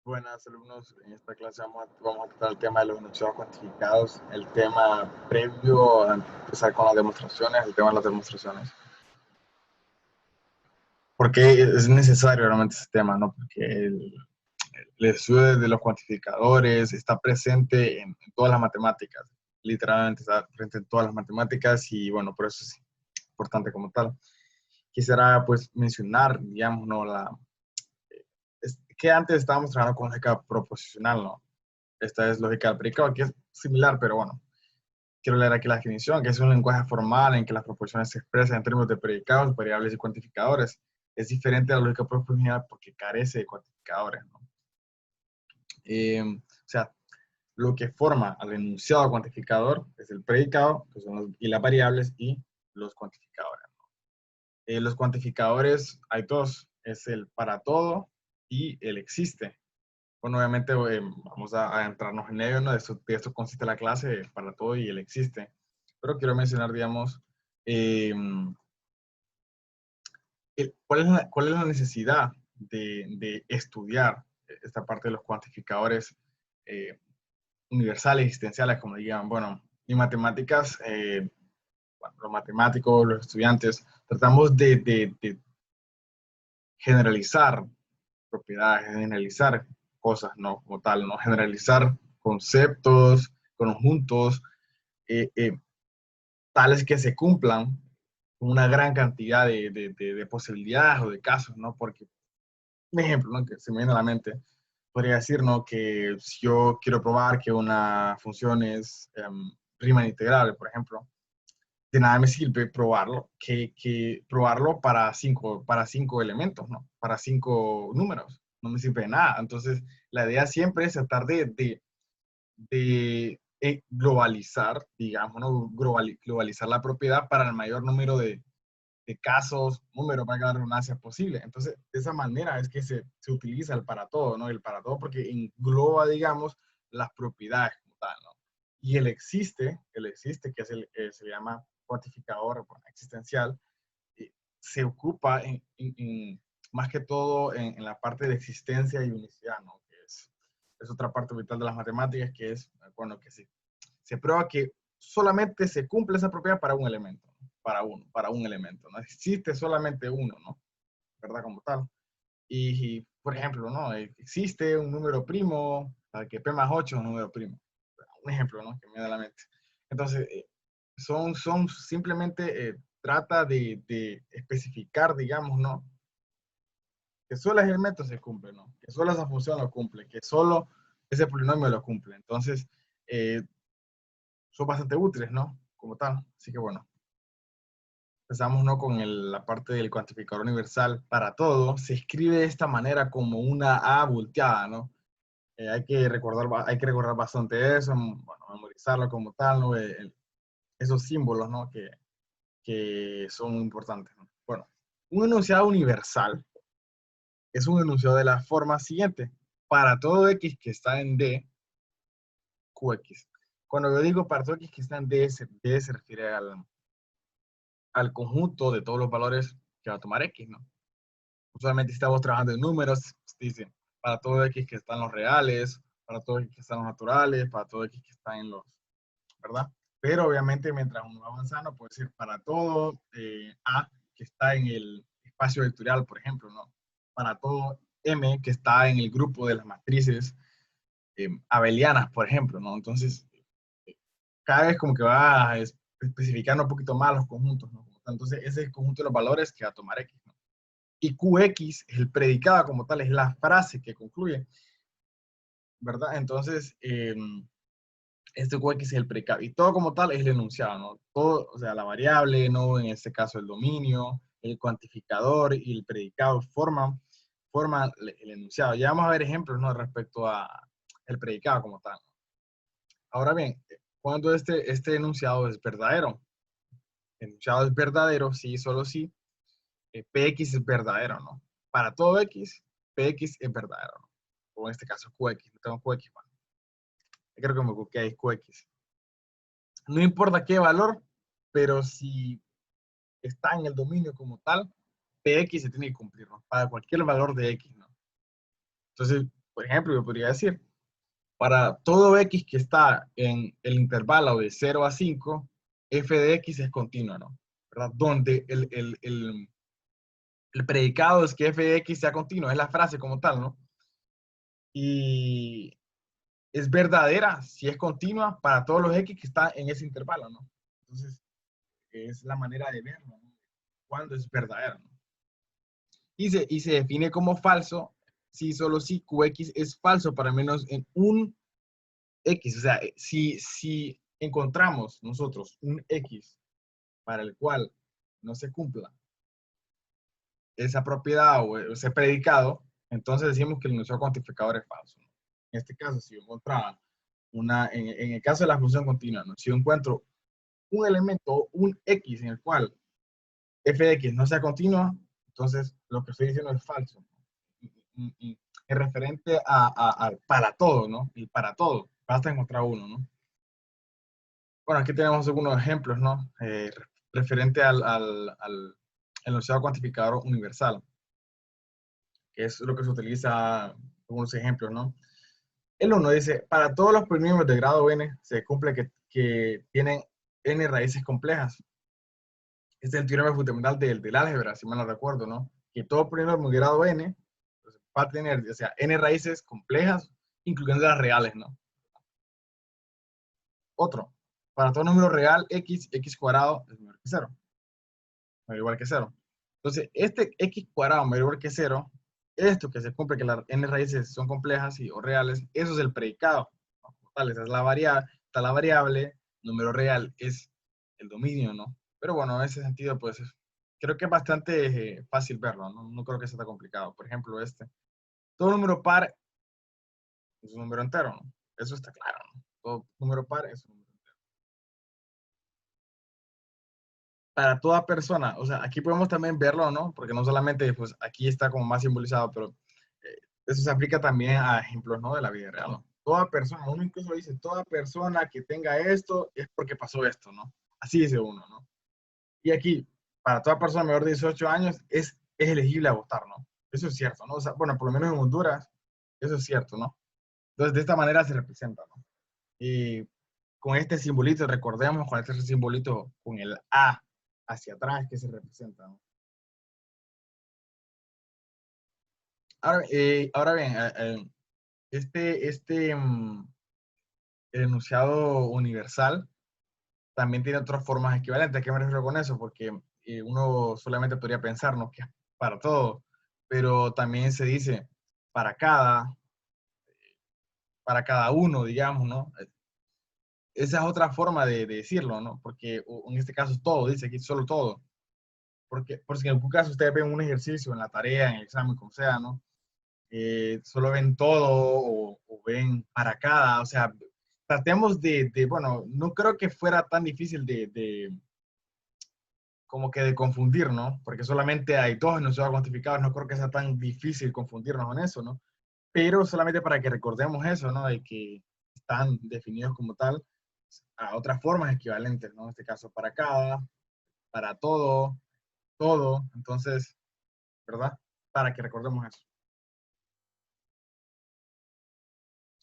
Buenas alumnos, en esta clase vamos a tratar el tema de los enunciados cuantificados, el tema previo a empezar con las demostraciones, el tema de las demostraciones. ¿Por qué es necesario realmente ese tema? ¿No? Porque el estudio de los cuantificadores está presente en todas las matemáticas, literalmente está presente en todas las matemáticas y bueno, por eso es importante como tal. Quisiera pues mencionar, digamos, ¿no? Es que antes estábamos trabajando con lógica proposicional, ¿no? Esta es lógica del predicado, que es similar, pero bueno, quiero leer aquí la definición, que es un lenguaje formal en que las proporciones se expresan en términos de predicados, variables y cuantificadores. Es diferente a la lógica proposicional porque carece de cuantificadores, ¿no? O sea, lo que forma al enunciado cuantificador es el predicado, que son y las variables y los cuantificadores, ¿no? Los cuantificadores, hay dos, es el para todo y el existe. Bueno, obviamente vamos a entrarnos en ello, ¿no? De esto consiste la clase para todo y él existe. Pero quiero mencionar, digamos, eh, cuál es la necesidad de estudiar esta parte de los cuantificadores eh, universales, existenciales, como digan. Bueno, en matemáticas, bueno, los matemáticos, los estudiantes, tratamos de generalizar propiedades, generalizar cosas, ¿no? Como tal, ¿no? Generalizar conceptos, conjuntos, eh, eh, tales que se cumplan con una gran cantidad de posibilidades o de casos, ¿no? Porque, un ejemplo, ¿no? Que se me viene a la mente, podría decir, ¿no? Que si yo quiero probar que una función es prima integral, por ejemplo, de nada me sirve probarlo, que probarlo para cinco elementos, ¿no? Para cinco números. No me sirve de nada. Entonces, la idea siempre es tratar de globalizar, digamos, ¿no? Globalizar la propiedad para el mayor número de casos, número, para que la redundancia posible. Entonces, de esa manera es que se utiliza el para todo, ¿no? El para todo porque engloba, digamos, las propiedades como tal, ¿no? Y el existe, que es se le llama cuantificador bueno, existencial, se ocupa más que todo en la parte de existencia y unicidad, ¿no? Que es otra parte vital de las matemáticas, que es, bueno, que se prueba que solamente se cumple esa propiedad para un elemento, ¿no? Para un elemento, ¿no? Existe solamente uno, ¿no? ¿Verdad? Como tal. Por ejemplo, ¿no? Existe un número primo, para que P más 8 es un número primo. Un ejemplo, ¿no? Que me da a la mente. Entonces, son simplemente, trata de especificar, digamos, ¿no? Que solo ese elemento se cumple, ¿no? Que solo esa función lo cumple, que solo ese polinomio lo cumple. Entonces, eh, son bastante útiles, ¿no? Como tal. Así que bueno, empezamos, ¿no? Con la parte del cuantificador universal para todo. Se escribe de esta manera como una A volteada, ¿no? Hay que recordar bastante eso, bueno, memorizarlo como tal, ¿no? Esos símbolos, ¿no? Que son importantes, ¿no? Bueno, un enunciado universal es un enunciado de la forma siguiente. Para todo X que está en D, QX. Cuando yo digo para todo X que está en D se refiere al conjunto de todos los valores que va a tomar X, ¿no? Usualmente si estamos trabajando en números, dice para todo X que están los reales, para todo X que están los naturales, para todo X que están en los, ¿verdad? Pero obviamente mientras uno va avanzando, puede decir para todo A que está en el espacio vectorial, por ejemplo, ¿no? Para todo M que está en el grupo de las matrices abelianas, por ejemplo, ¿no? Entonces, cada vez como que va especificando un poquito más los conjuntos, ¿no? Entonces, ese es el conjunto de los valores que va a tomar X, ¿no? Y QX es el predicado como tal, es la frase que concluye, ¿verdad? Entonces, este QX es el predicado. Y todo como tal es el enunciado, ¿no? Todo, o sea, la variable, ¿no? En este caso el dominio, el cuantificador y el predicado forman el enunciado. Ya vamos a ver ejemplos, ¿no? Respecto a el predicado como tal. Ahora bien, cuando este enunciado es verdadero, el enunciado es verdadero, sí, solo sí, PX es verdadero, ¿no? Para todo X, PX es verdadero, ¿no? O en este caso QX, no tengo QX, bueno, creo que me equivoqué, es QX. No importa qué valor, pero si está en el dominio como tal, PX se tiene que cumplir, ¿no? Para cualquier valor de X, ¿no? Entonces, Por ejemplo, yo podría decir, para todo x que está en el intervalo de 0 a 5, f de x es continua, ¿no? ¿Verdad? Donde el predicado es que f de x sea continua, es la frase como tal, ¿no? Y es verdadera si es continua para todos los x que están en ese intervalo, ¿no? Entonces, es la manera de verlo, ¿no? Cuando es verdadero, ¿no? Y se define como falso si solo si qx es falso para menos en un x. O sea, si encontramos nosotros un x para el cual no se cumpla esa propiedad o ese predicado, entonces decimos que el enunciado cuantificador es falso, ¿no? En este caso, si yo encontraba en el caso de la función continua, ¿no? Si yo encuentro un elemento, un x en el cual f de x no sea continua, entonces lo que estoy diciendo es falso. Es referente a para todo, ¿no? Y para todo, basta encontrar uno, ¿no? Bueno, aquí tenemos algunos ejemplos, ¿no? Referente al enunciado cuantificador universal, que es lo que se utiliza, algunos ejemplos, ¿no? El 1 dice, para todos los polinomios de grado n se cumple que tienen n raíces complejas. Este es el teorema fundamental del álgebra, si mal no recuerdo, ¿no? Que todo polinomio de grado n pues, va a tener, o sea, n raíces complejas, incluyendo las reales, ¿no? Otro, para todo número real, x cuadrado es mayor que 0, mayor igual que 0. Entonces, este x cuadrado mayor igual que 0, esto que se cumple que las n raíces son complejas o reales, eso es el predicado, ¿no? Como tal, esa es la variable, está la variable, número real es el dominio, ¿no? Pero bueno, en ese sentido, pues, creo que es bastante fácil verlo, ¿no? No creo que sea tan complicado. Por ejemplo, todo número par es un número entero, ¿no? Eso está claro, ¿no? Todo número par es un número entero. Para toda persona, o sea, aquí podemos también verlo, ¿no? Porque no solamente, pues, aquí está como más simbolizado, pero eso se aplica también a ejemplos, ¿no? De la vida real, ¿no? Toda persona, uno incluso dice, toda persona que tenga esto es porque pasó esto, ¿no? Así dice uno, ¿no? Y aquí, para toda persona mayor de 18 años, es elegible a votar, ¿no? Eso es cierto, ¿no? O sea, bueno, por lo menos en Honduras, eso es cierto, ¿no? Entonces, de esta manera se representa, ¿no? Y con este simbolito, recordemos, con este simbolito, con el A hacia atrás que se representa, ¿no? Ahora bien, el enunciado universal también tiene otras formas equivalentes. ¿A qué me refiero con eso? Porque uno solamente podría pensar, ¿no? Que es para todo, pero también se dice para para cada uno, digamos, ¿no? Esa es otra forma de decirlo, ¿no? Porque en este caso es todo, dice aquí solo todo. Porque, por si en algún caso ustedes ven un ejercicio en la tarea, en el examen, como sea, ¿no? Solo ven todo o ven para cada, o sea, tratemos bueno, no creo que fuera tan difícil como que de confundir, ¿no? Porque solamente hay dos enunciados cuantificados, no creo que sea tan difícil confundirnos con eso, ¿no? Pero solamente para que recordemos eso, ¿no? De que están definidos como tal a otras formas equivalentes, ¿no? En este caso, para cada, para todo, todo, entonces, ¿verdad? Para que recordemos eso.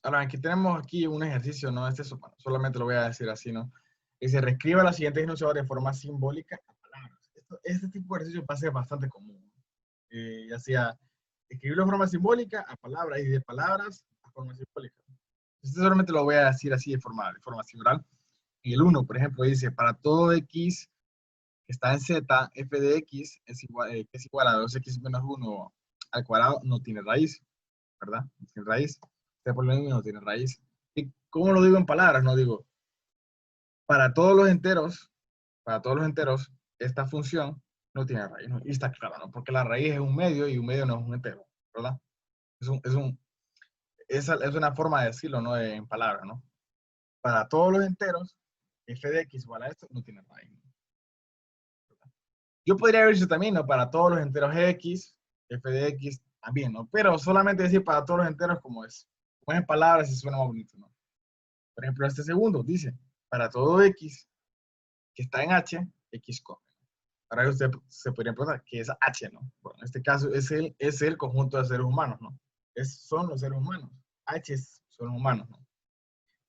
Ahora, aquí tenemos aquí un ejercicio, ¿no? Solamente lo voy a decir así, ¿no? Que se reescriba los siguientes enunciados de forma simbólica a palabras. Este tipo de ejercicio va a ser bastante común, ¿no? Ya sea escribirlo de forma simbólica a palabras y de palabras a forma simbólica. Este solamente lo voy a decir así de forma singular. En el 1, por ejemplo, dice, para todo x que está en z, f de x que es igual a 2x menos 1 al cuadrado, no tiene raíz, ¿verdad? No tiene raíz. Este polinomio no tiene raíz. ¿Y cómo lo digo en palabras? No digo, para todos los enteros, para todos los enteros, esta función no tiene raíz, ¿no? Y está claro, ¿no? Porque la raíz es un medio y un medio no es un entero, ¿verdad? Es una forma de decirlo, ¿no? En palabras, ¿no? Para todos los enteros, f de x igual a esto no tiene raíz, ¿no? Yo podría haber dicho también, ¿no? Para todos los enteros x, f de x también, ¿no? Pero solamente decir para todos los enteros como es. Como es en palabras y suena más bonito, ¿no? Por ejemplo, este segundo dice, para todo x que está en h, x come. Ahora usted se podría preguntar, ¿qué es h, no? Bueno, en este caso es el conjunto de seres humanos, ¿no? son los seres humanos. Son humanos, ¿no?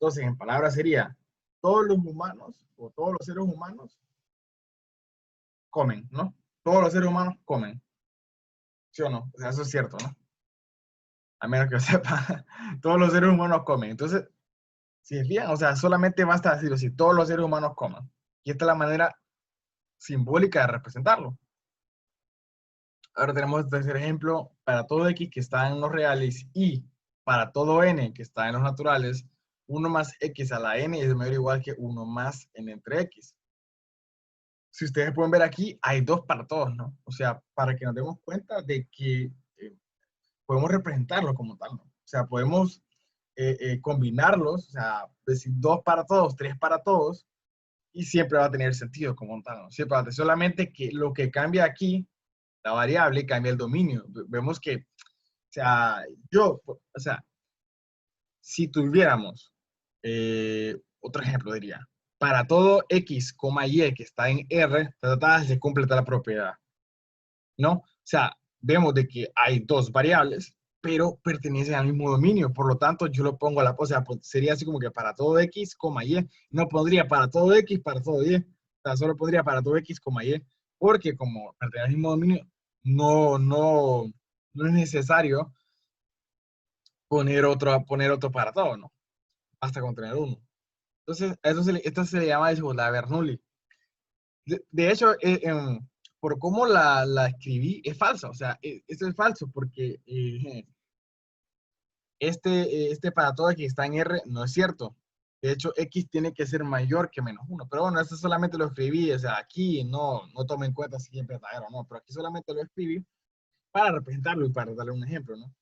Entonces, en palabras sería, todos los humanos o todos los seres humanos comen, ¿no? Todos los seres humanos comen, ¿sí o no? O sea, eso es cierto, ¿no? A menos que yo sepa, todos los seres humanos comen. Entonces, si se fijan, o sea, solamente basta decirlo, si todos los seres humanos comen. Y esta es la manera simbólica de representarlo. Ahora tenemos el tercer ejemplo, para todo x que está en los reales y para todo n que está en los naturales, 1 más x a la n es mayor o igual que 1 más n entre x. Si ustedes pueden ver aquí, hay 2 para todos, ¿no? O sea, para que nos demos cuenta de que podemos representarlo como tal, ¿no? O sea, podemos combinarlos, o sea, decir 2 para todos, 3 para todos, y siempre va a tener sentido como tal, ¿no? Siempre va a tener, solamente que lo que cambia aquí, la variable, cambia el dominio. Vemos que, o sea, o sea, si tuviéramos, otro ejemplo diría, para todo x, y que está en R, se cumple la propiedad, ¿no? O sea, vemos de que hay 2 variables, pero pertenecen al mismo dominio, por lo tanto yo lo pongo a la, o sea, sería así como que para todo x, y, no pondría para todo x, para todo y, o sea, solo pondría para todo x, y, porque como pertenece al mismo dominio, no es necesario poner otro para todo, ¿no? Basta con tener uno. Entonces, esto se le llama desigualdad de Bernoulli. De hecho, por cómo la escribí, es falsa. O sea, esto es falso porque este para todo que está en R no es cierto. De hecho, X tiene que ser mayor que menos 1. Pero bueno, esto solamente lo escribí. O sea, aquí no tome en cuenta si es verdadero o no. Pero aquí solamente lo escribí para representarlo y para darle un ejemplo, ¿no?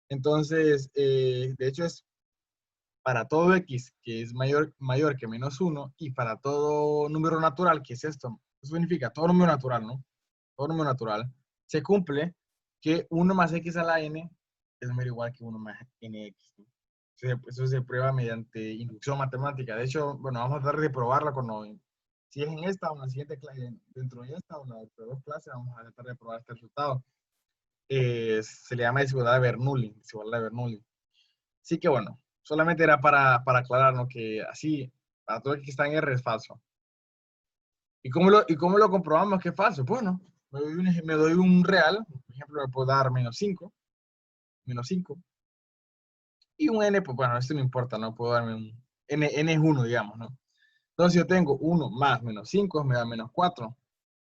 Entonces, de hecho, es para todo x que es mayor que menos 1 y para todo número natural, que es esto. Eso significa todo número natural, ¿no? Todo número natural, se cumple que 1 más x a la n es mayor o igual que 1 más nx, ¿no? Eso se prueba mediante inducción matemática. De hecho, bueno, vamos a tratar de probarla cuando, si es en esta o en la siguiente clase, dentro de esta o en la de 2 clases, vamos a tratar de probar este resultado. Se le llama desigualdad de Bernoulli, desigualdad de Bernoulli. Así que bueno, solamente era para aclararnos que así, para todo el que está en R es falso. ¿Y cómo lo comprobamos que es falso? Bueno, me doy un real, por ejemplo, me puedo dar -5, y un n, pues bueno, esto no importa, no puedo darme un n es 1, digamos, ¿no? Entonces yo tengo 1 más -5 me da -4,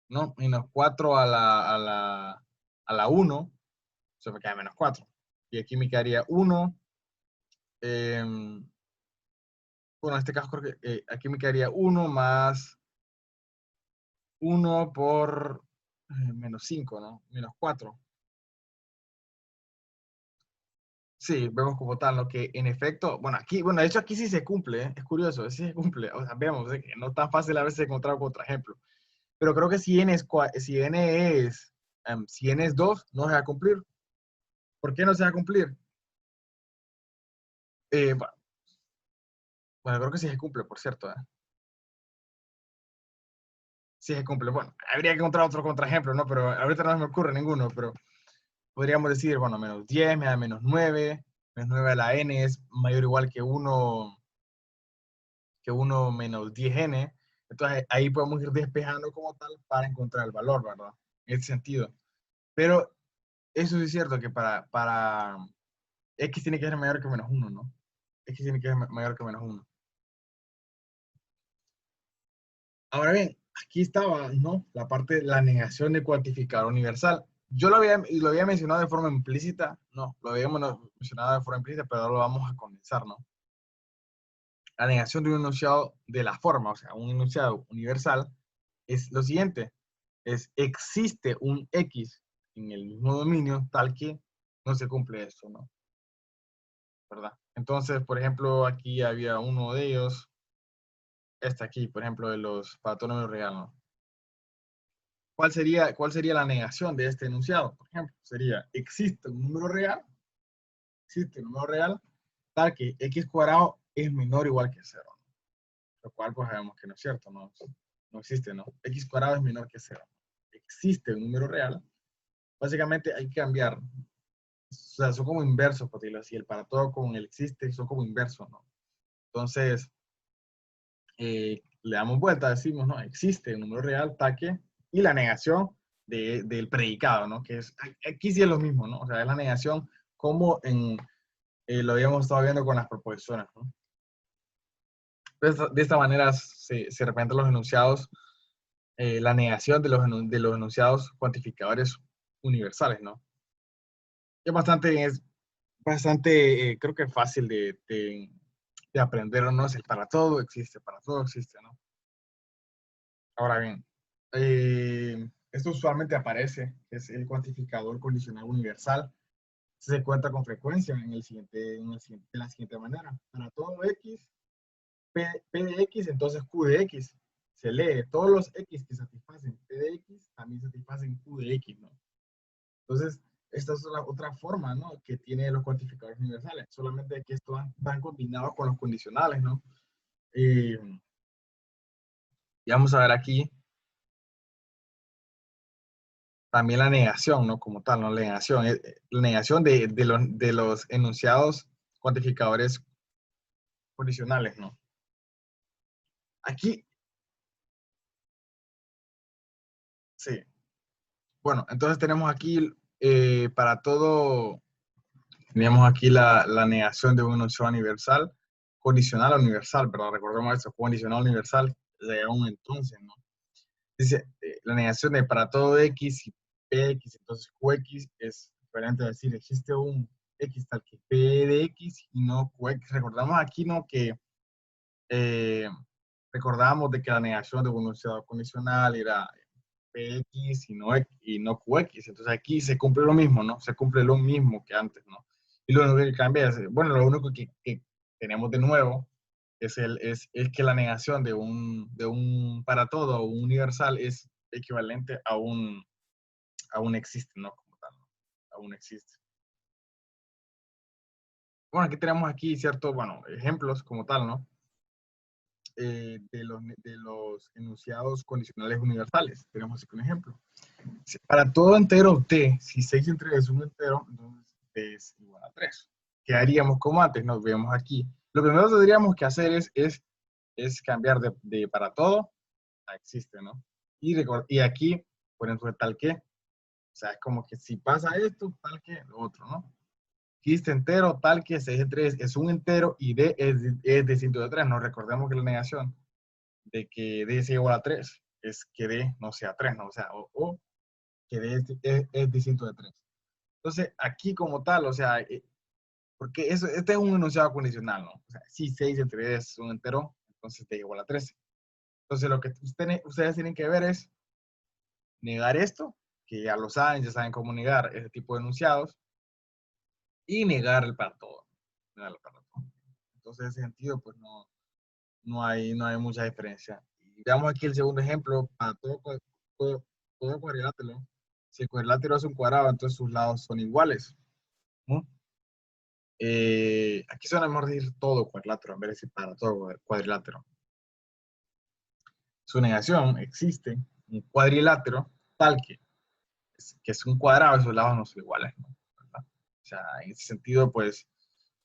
¿no? -4 a la 1, se me queda -4. Y aquí me quedaría 1, bueno, en este caso creo que aquí me quedaría 1 más 1 por -5, ¿no? -4. Sí, vemos como tal, lo que en efecto, bueno, de hecho aquí sí se cumple, ¿eh? Es curioso, sí se cumple. O sea, vemos que no es tan fácil a veces encontrar contraejemplo. Pero creo que si n es 2, no se va a cumplir. ¿Por qué no se va a cumplir? Bueno, creo que sí se cumple, por cierto, ¿eh? Sí se cumple. Bueno, habría que encontrar otro contraejemplo, ¿no? Pero ahorita no se me ocurre ninguno, pero podríamos decir, bueno, -10 me da -9, -9 a la n es mayor o igual que 1 menos 10n. Entonces ahí podemos ir despejando como tal para encontrar el valor, ¿verdad? En ese sentido. Pero eso sí es cierto que para x tiene que ser mayor que -1, ¿no? X tiene que ser mayor que -1. Ahora bien, aquí estaba, ¿no? La parte de la negación de cuantificador universal. Yo lo había mencionado de forma implícita, no, lo habíamos mencionado de forma implícita, pero ahora lo vamos a condensar, ¿no? La negación de un enunciado de la forma, o sea, un enunciado universal, es lo siguiente, existe un X en el mismo dominio tal que no se cumple esto, ¿no? ¿Verdad? Entonces, por ejemplo, aquí había uno de ellos, este aquí, por ejemplo, de los patónomos real, ¿no? ¿Cuál sería la negación de este enunciado? Por ejemplo, sería, existe un número real tal que x cuadrado es menor o igual que 0, ¿no? Lo cual pues sabemos que no es cierto, no existe, ¿no? X cuadrado es menor que 0. Existe un número real. Básicamente hay que cambiar O sea, son como inversos, por decirlo así. El para todo con el existe son como inversos, ¿no? Entonces, le damos vuelta, decimos, ¿no? Existe un número real, taque, y la negación del predicado, ¿no? Que es, aquí sí es lo mismo, ¿no? O sea, es la negación como lo habíamos estado viendo con las proposiciones, ¿no? De esta manera se representan los enunciados, la negación de los enunciados cuantificadores universales, ¿no? Es bastante creo que fácil de aprender, ¿no? Es el para todo existe, ¿no? Ahora bien, esto usualmente aparece, es el cuantificador condicional universal. Se cuenta con frecuencia de la siguiente manera. Para todo x, P de x, entonces Q de x. Se lee, todos los x que satisfacen P de x también satisfacen Q de x, ¿no? Entonces, esta es la otra forma, ¿no? Que tiene los cuantificadores universales. Solamente que estos van combinados con los condicionales, ¿no? Y vamos a ver aquí también la negación, ¿no? Como tal, ¿no? La negación de los enunciados cuantificadores condicionales, ¿no? Aquí, sí. Bueno, entonces tenemos aquí para todo, teníamos aquí la negación de un enunciado universal, condicional o universal, pero recordemos eso, condicional universal de un entonces, ¿no? Dice, la negación de para todo x y px, entonces qx es diferente a decir, existe un x tal que p de x y no qx. Recordamos aquí, ¿no? Que eh, recordábamos de que la negación de un enunciado condicional era px y no qx. Entonces aquí se cumple lo mismo, ¿no? Se cumple lo mismo que antes, ¿no? Y lo único que cambia es, bueno, lo único que tenemos de nuevo es que la negación de un para todo o un universal es equivalente a un existe, ¿no? Como tal, ¿no? A un existe. Bueno, aquí tenemos aquí ciertos, bueno, ejemplos como tal, ¿no? De los enunciados condicionales universales. Tenemos aquí un ejemplo. Para todo entero t, si 6 entre 3 es un entero, entonces t es igual a 3. ¿Qué haríamos como antes? Nos vemos aquí. Lo primero que tendríamos que hacer es cambiar de para todo a existe, ¿no? Y aquí ponen tal que. O sea, es como que si pasa esto, tal que lo otro, ¿no? Existe entero, tal que 6 de 3 es un entero y d es distinto de 3. Nos recordemos que la negación de que d sea igual a 3 es que d no sea 3, ¿no? O sea, o que d es distinto de 3. Entonces, aquí como tal, o sea, porque este es un enunciado condicional, ¿no? O sea, si 6 entre 3 es un entero, entonces d es igual a 13. Entonces, lo que ustedes tienen que ver es negar esto, que ya lo saben, ya saben cómo negar ese tipo de enunciados, y negar el para todo. Negar el para todo. Entonces, en ese sentido, pues no hay mucha diferencia. Y veamos aquí el segundo ejemplo, para todo cuadrilátero. Si el cuadrilátero es un cuadrado, entonces sus lados son iguales, ¿no? Aquí suena mejor decir todo cuadrilátero en vez de decir para todo cuadrilátero. Su negación existe un cuadrilátero tal que es un cuadrado y sus lados no son iguales, ¿no? ¿Verdad? O sea, en ese sentido, pues,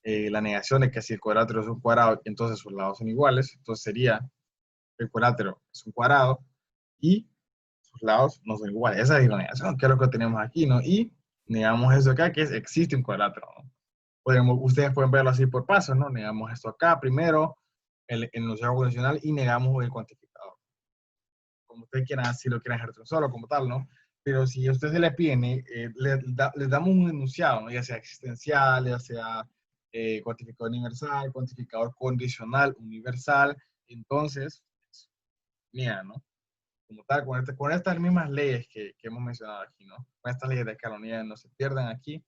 la negación de que si el cuadrilátero es un cuadrado, entonces sus lados son iguales, entonces sería el cuadrilátero es un cuadrado y sus lados no son iguales. Esa es la negación, que es lo que tenemos aquí, ¿no? Y negamos eso acá, que existe un cuadrilátero, ¿no? Ustedes pueden verlo así por pasos, ¿no? Negamos esto acá primero, el enunciado condicional, y negamos el cuantificador. Como ustedes quieran, si lo quieren ejercer solo, como tal, ¿no? Pero si a ustedes se les piden, les damos un enunciado, ¿no? Ya sea existencial, ya sea cuantificador universal, cuantificador condicional universal, entonces, mira, ¿no? Como tal, con estas mismas leyes que hemos mencionado aquí, ¿no? Con estas leyes de escalonía no se pierdan aquí.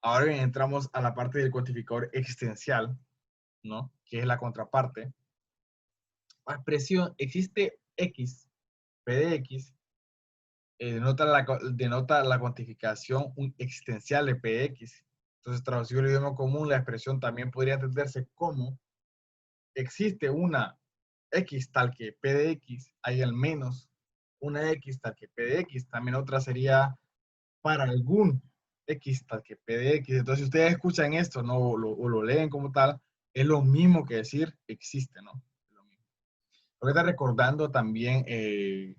Ahora bien, entramos a la parte del cuantificador existencial, ¿no? Que es la contraparte. La expresión existe x, p de x, denota la cuantificación existencial de p de x. Entonces, traducido al idioma común, la expresión también podría entenderse como existe una x tal que p de x, hay al menos una x tal que p de x. También otra sería para algún X tal que P de X. Entonces, si ustedes escuchan esto, ¿no? O lo leen como tal, es lo mismo que decir existe, ¿no? Es lo mismo. Ahorita recordando también, en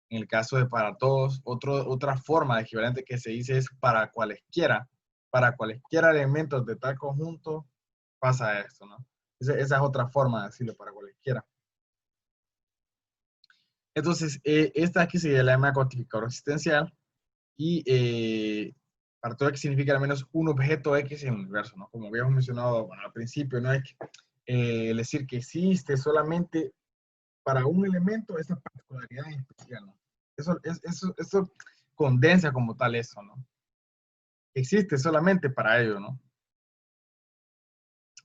el caso de para todos, otra forma de equivalente que se dice es para cualesquiera elementos de tal conjunto pasa esto, ¿no? Esa es otra forma de decirlo, para cualesquiera. Entonces, esta aquí sería la llama cuantificador existencial y para todo X significa al menos un objeto X en el universo, ¿no? Como habíamos mencionado, bueno, al principio, ¿no? Es que, decir que existe solamente para un elemento esa particularidad en especial, ¿no? Eso condensa como tal eso, ¿no? Existe solamente para ello, ¿no?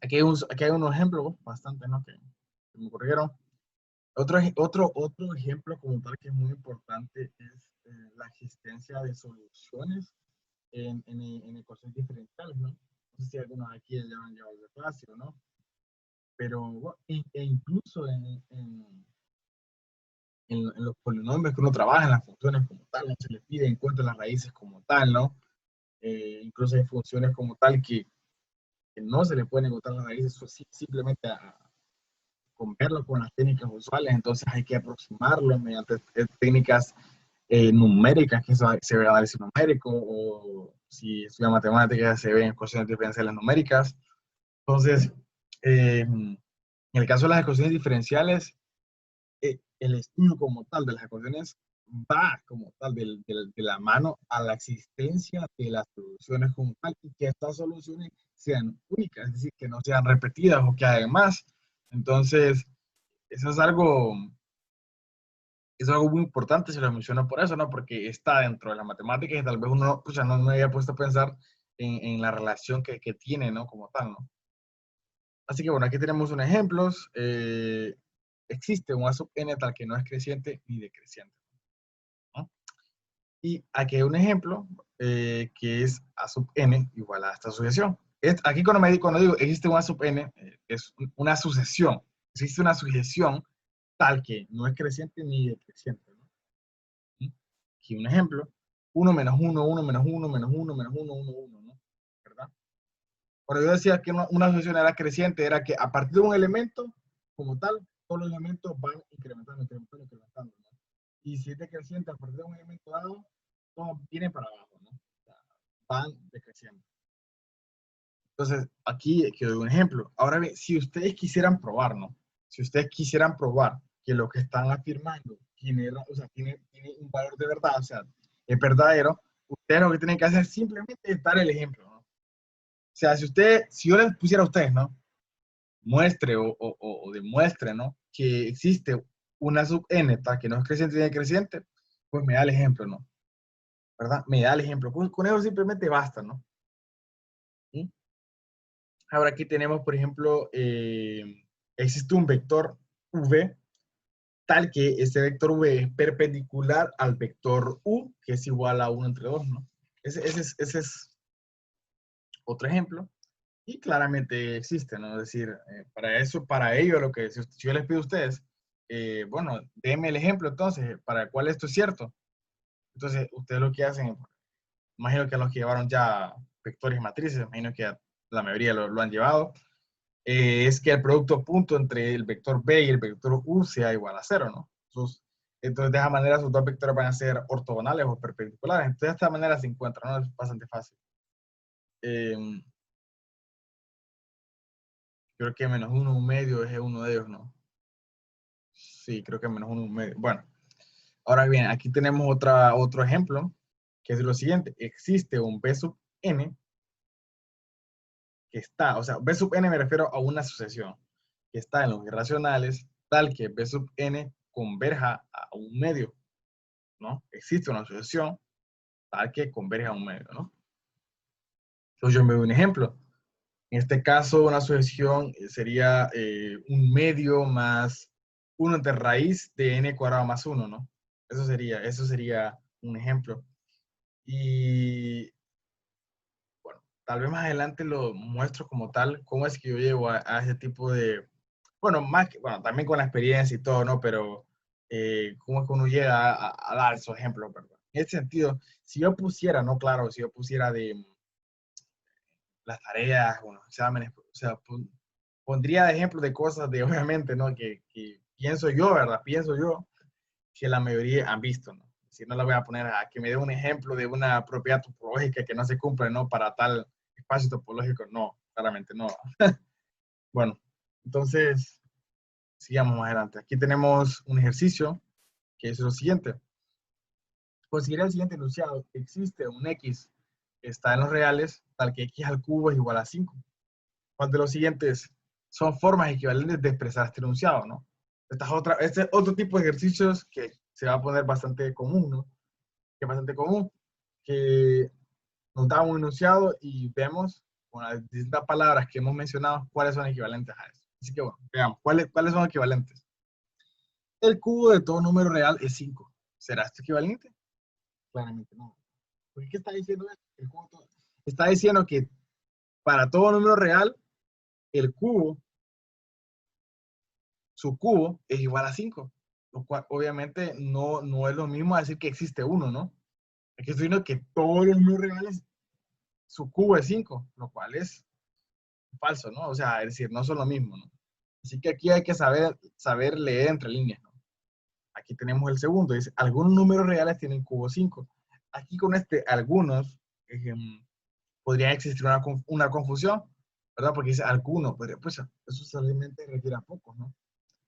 Aquí hay unos ejemplos bastante, ¿no? Que me ocurrieron. Otro ejemplo como tal que es muy importante es la existencia de soluciones en ecuaciones diferenciales, ¿no? No sé si algunos aquí ya han llevado de clase o no, pero bueno, incluso en los polinomios que uno trabaja, en las funciones como tal, no se le pide encuentre las raíces como tal, ¿no? Incluso hay funciones como tal que no se le pueden encontrar las raíces simplemente con verlo con las técnicas usuales, entonces hay que aproximarlo mediante técnicas numéricas, que se ve análisis numérico, o si estudia matemáticas, se ven ecuaciones diferenciales numéricas. Entonces, en el caso de las ecuaciones diferenciales, el estudio como tal de las ecuaciones va como tal de la mano a la existencia de las soluciones como tal y que estas soluciones sean únicas, es decir, que no sean repetidas o que además, entonces, eso es algo muy importante, se lo menciono por eso, ¿no? Porque está dentro de la matemática y tal vez uno pues, no me había puesto a pensar en la relación que tiene, ¿no? Como tal, ¿no? Así que bueno, aquí tenemos unos ejemplos. Existe un A sub n tal que no es creciente ni decreciente, ¿no? Y aquí hay un ejemplo que es A sub n igual a esta sucesión. Aquí cuando digo existe un A sub n, es una sucesión. Existe una sucesión tal que no es creciente ni decreciente, ¿no? Aquí un ejemplo, uno menos uno, uno menos uno, menos uno, menos uno, uno, uno, ¿no? ¿Verdad? Cuando yo decía que una sucesión era creciente, era que a partir de un elemento, como tal, todos los elementos van incrementando, incrementando, incrementando, ¿no? Y si es decreciente, a partir de un elemento dado, todos vienen para abajo, ¿no? O sea, van decreciendo. Entonces, aquí quiero un ejemplo. Ahora bien, si ustedes quisieran probar, ¿no? Si ustedes quisieran probar que lo que están afirmando tiene, o sea, tiene un valor de verdad, o sea, es verdadero, ustedes lo que tienen que hacer es simplemente es dar el ejemplo, ¿no? O sea, si yo les pusiera a ustedes, ¿no? Muestre o demuestre, ¿no? Que existe una sub n tal que no es creciente ni decreciente, pues me da el ejemplo, ¿no? ¿Verdad? Me da el ejemplo. Con eso simplemente basta, ¿no? ¿Sí? Ahora aquí tenemos, por ejemplo, existe un vector v tal que ese vector v es perpendicular al vector u, que es igual a 1 entre 2, ¿no? Ese es otro ejemplo. Y claramente existe, ¿no? Es decir, para ello, lo que si yo les pido a ustedes, bueno, denme el ejemplo entonces, para el cual esto es cierto. Entonces, ustedes lo que hacen, imagino que los que llevaron ya vectores y matrices, imagino que la mayoría lo han llevado, es que el producto punto entre el vector b y el vector u sea igual a cero, ¿no? Entonces, de esa manera, sus dos vectores van a ser ortogonales o perpendiculares. Entonces, de esta manera se encuentran, ¿no? Es bastante fácil. Eh, Creo que menos uno un medio es uno de ellos, ¿no? Sí, creo que menos uno un medio. Bueno, ahora bien, aquí tenemos otro ejemplo, que es lo siguiente. Existe un b sub n que está, o sea, b sub n me refiero a una sucesión que está en los irracionales, tal que b sub n converja a un medio, ¿no? Existe una sucesión tal que converge a un medio, ¿no? Entonces yo me doy un ejemplo. En este caso, una sucesión sería un medio más 1 entre raíz de n cuadrado más 1, ¿no? Eso sería un ejemplo. Y bueno, tal vez más adelante lo muestro como tal, cómo es que yo llego a ese tipo de, bueno, bueno, también con la experiencia y todo, ¿no? Pero cómo es que uno llega a dar esos ejemplos, ¿verdad? En ese sentido, si yo pusiera, no, claro, si yo pusiera de las tareas o los exámenes, o sea, pondría de ejemplo de cosas de, obviamente, ¿no? Que pienso yo, ¿verdad? Pienso yo que la mayoría han visto, ¿no? Si no la voy a poner a que me dé un ejemplo de una propiedad topológica que no se cumple, ¿no? Para tal espacio topológico, no, claramente no. Bueno, entonces, sigamos más adelante. Aquí tenemos un ejercicio que es lo siguiente. Considera el siguiente enunciado. Existe un X que está en los reales, tal que X al cubo es igual a 5. ¿Cuál de los siguientes son formas equivalentes de expresar este enunciado, ¿no? Este es otro tipo de ejercicios que se va a poner bastante común, ¿no? Que es bastante común, que nos da un enunciado y vemos con las distintas palabras que hemos mencionado cuáles son equivalentes a eso. Así que bueno, veamos, ¿cuáles son equivalentes? El cubo de todo número real es 5. ¿Será esto equivalente? Claramente no. ¿Por qué está diciendo esto? Está diciendo que para todo número real, el cubo, su cubo, es igual a 5. Lo cual obviamente no es lo mismo decir que existe uno, ¿no? Es que estoy diciendo que todos los números reales, su cubo es 5, lo cual es falso, ¿no? O sea, es decir, no son lo mismo, ¿no? Así que aquí hay que saber leer entre líneas, ¿no? Aquí tenemos el segundo, dice, algunos números reales tienen cubo 5. Aquí con algunos, podría existir una confusión, ¿verdad? Porque dice algunos, pero pues eso solamente refiere a pocos, ¿no?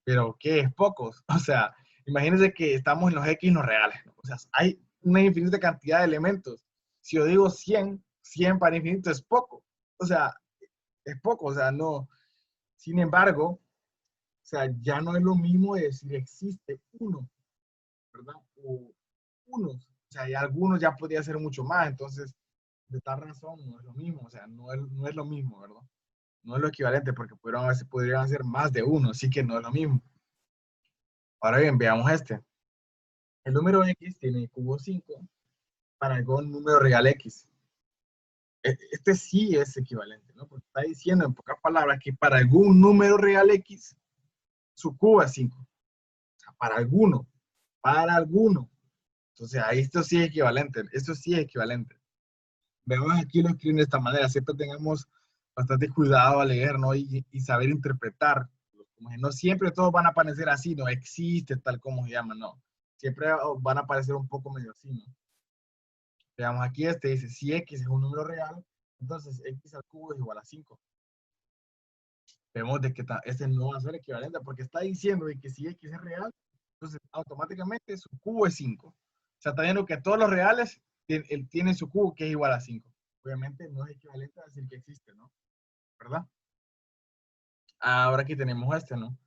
Pero ¿qué es pocos? O sea, imagínense que estamos en los X no reales, ¿no? O sea, hay una infinita cantidad de elementos. Si yo digo 100, 100 para infinito es poco. O sea, es poco, o sea, no. Sin embargo, o sea, ya no es lo mismo decir existe uno, ¿verdad? O unos. O sea, ya algunos ya podría ser mucho más. Entonces, de tal razón, no es lo mismo. O sea, no es lo mismo, ¿verdad? No es lo equivalente porque podrían ser más de uno, así que no es lo mismo. Ahora bien, veamos este. El número X tiene cubo 5 para algún número real X. Este sí es equivalente, ¿no? Porque está diciendo en pocas palabras que para algún número real X, su cubo es 5. O sea, para alguno. Entonces, ahí esto sí es equivalente. Esto sí es equivalente. Veamos aquí lo escriben de esta manera. Siempre tengamos bastante cuidado al leer, ¿no? Y saber interpretar. No siempre todos van a aparecer así, no existe tal como se llama, no. Siempre van a aparecer un poco medio así, ¿no? Veamos aquí dice, si X es un número real, entonces X al cubo es igual a 5. Vemos de que este no va a ser equivalente porque está diciendo de que si X es real, entonces automáticamente su cubo es 5. O sea, está viendo que todos los reales tienen su cubo que es igual a 5. Obviamente no es equivalente a decir que existe, ¿no? ¿Verdad? Ahora aquí tenemos ¿no?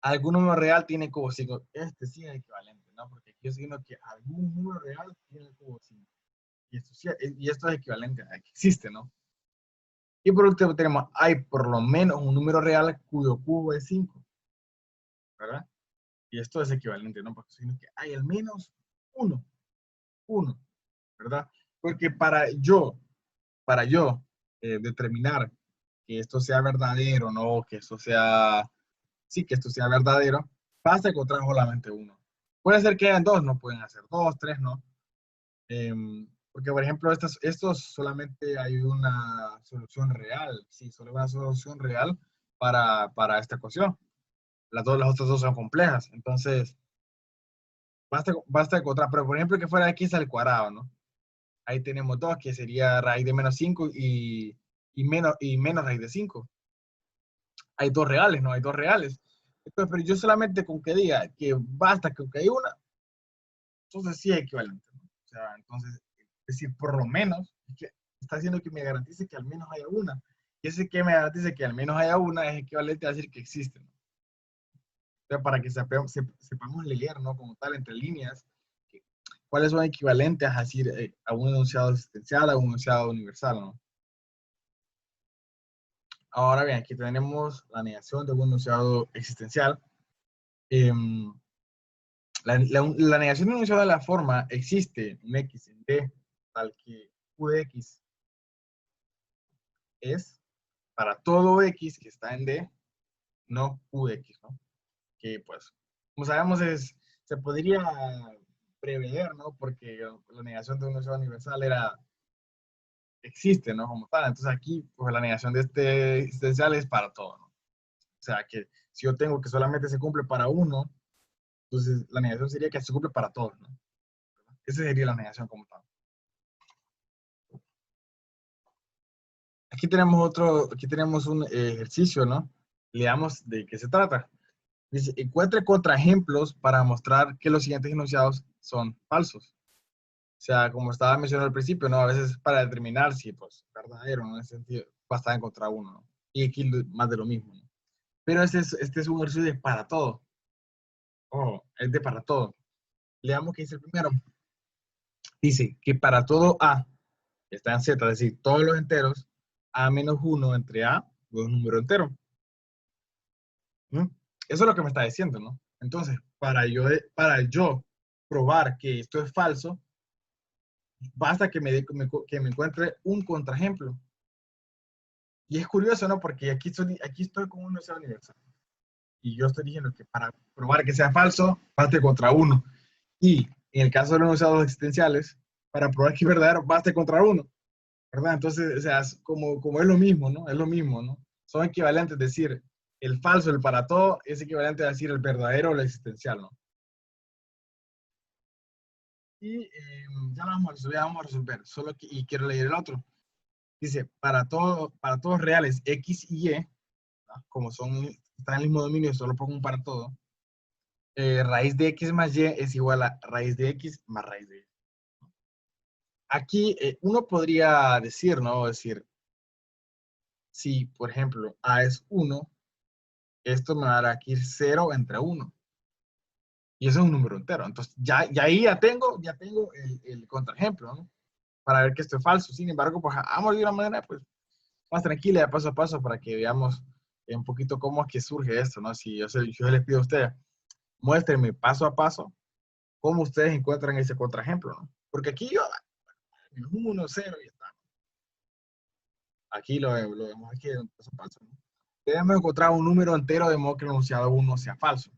Algún número real tiene cubo 5. Este sí es equivalente, ¿no? Porque aquí estoy viendo que algún número real tiene cubo 5. Y esto es equivalente a que existe, ¿no? Y por último tenemos, hay por lo menos un número real cuyo cubo es 5, ¿verdad? Y esto es equivalente, ¿no? Porque significa que hay al menos uno, uno, ¿verdad? Porque para yo determinar que esto sea verdadero, ¿no? Que esto sea, sí, que esto sea verdadero, basta encontrar solamente uno. Puede ser que hayan dos, no pueden hacer dos, tres, ¿no? Porque, por ejemplo, estos solamente hay una solución real, sí, solo una solución real para esta ecuación. Las otras dos son complejas, entonces basta encontrar, pero por ejemplo que fuera x al cuadrado, ¿no? Ahí tenemos dos, que sería raíz de menos 5 y menos raíz de 5. Hay dos reales, ¿no? Hay dos reales. Entonces, pero yo solamente con que diga que basta con que hay una, entonces sí es equivalente, ¿no? O sea, entonces, es decir, por lo menos, es que está diciendo que me garantice que al menos haya una. Y ese que me garantice que al menos haya una es equivalente a decir que existe, ¿no? O sea, para que sepamos leer, ¿no? Como tal, entre líneas, cuáles son equivalentes a decir a un enunciado existencial, a un enunciado universal, ¿no? Ahora bien, aquí tenemos la negación de un enunciado existencial. Eh, la negación de un enunciado de la forma existe un X en D, tal que Q de X es para todo X que está en D, no Q de X, ¿no? Que pues, como sabemos, se podría prever, ¿no? Porque la negación de un enunciado universal existe, ¿no? Como tal. Entonces aquí, pues la negación de este existencial es para todo, ¿no? O sea, que si yo tengo que solamente se cumple para uno, entonces la negación sería que se cumple para todos, ¿no? Esa sería la negación como tal. Aquí tenemos un ejercicio, ¿no? Leamos de qué se trata. Dice, encuentre contraejemplos para mostrar que los siguientes enunciados son falsos. O sea, como estaba mencionando al principio, ¿no? A veces para determinar si, pues, verdadero, ¿no? En ese sentido, basta encontrar uno, ¿no? Y aquí más de lo mismo, ¿no? Pero este es un ejercicio de para todo. Oh, es de para todo. Leamos qué dice el primero. Dice que para todo A, que está en Z, es decir, todos los enteros, A menos 1 entre A es un número entero. ¿Mm? Eso es lo que me está diciendo, ¿no? Entonces, para yo probar que esto es falso, basta que me encuentre un contraejemplo. Y es curioso, ¿no? Porque aquí estoy con un enunciado universal. Y yo estoy diciendo que para probar que sea falso, baste contra uno. Y en el caso de los enunciados existenciales, para probar que es verdadero, baste contra uno. ¿Verdad? Entonces, o sea, como es lo mismo, ¿no? Es lo mismo, ¿no? Son equivalentes, es decir, el falso, el para todo, es equivalente a decir el verdadero o el existencial, ¿no? Y ya vamos a resolver. Y quiero leer el otro. Dice, para todos reales X y Y, ¿no? Como están en el mismo dominio, solo pongo un para todo. Raíz de X más Y es igual a raíz de X más raíz de Y. Aquí uno podría decir, ¿no? Decir, si, por ejemplo, A es 1, esto me dará aquí 0 entre 1. Y eso es un número entero. Entonces, ya ahí ya tengo el contraejemplo, ¿no? Para ver que esto es falso. Sin embargo, pues vamos de una manera pues, más tranquila, de paso a paso, para que veamos un poquito cómo es que surge esto, ¿no? Si yo les pido a ustedes, muéstrenme paso a paso cómo ustedes encuentran ese contraejemplo, ¿no? Porque aquí yo, 1, 0 y está. Aquí lo vemos aquí paso a paso, ¿no? Debemos encontrar un número entero de modo que el enunciado 1 sea falso.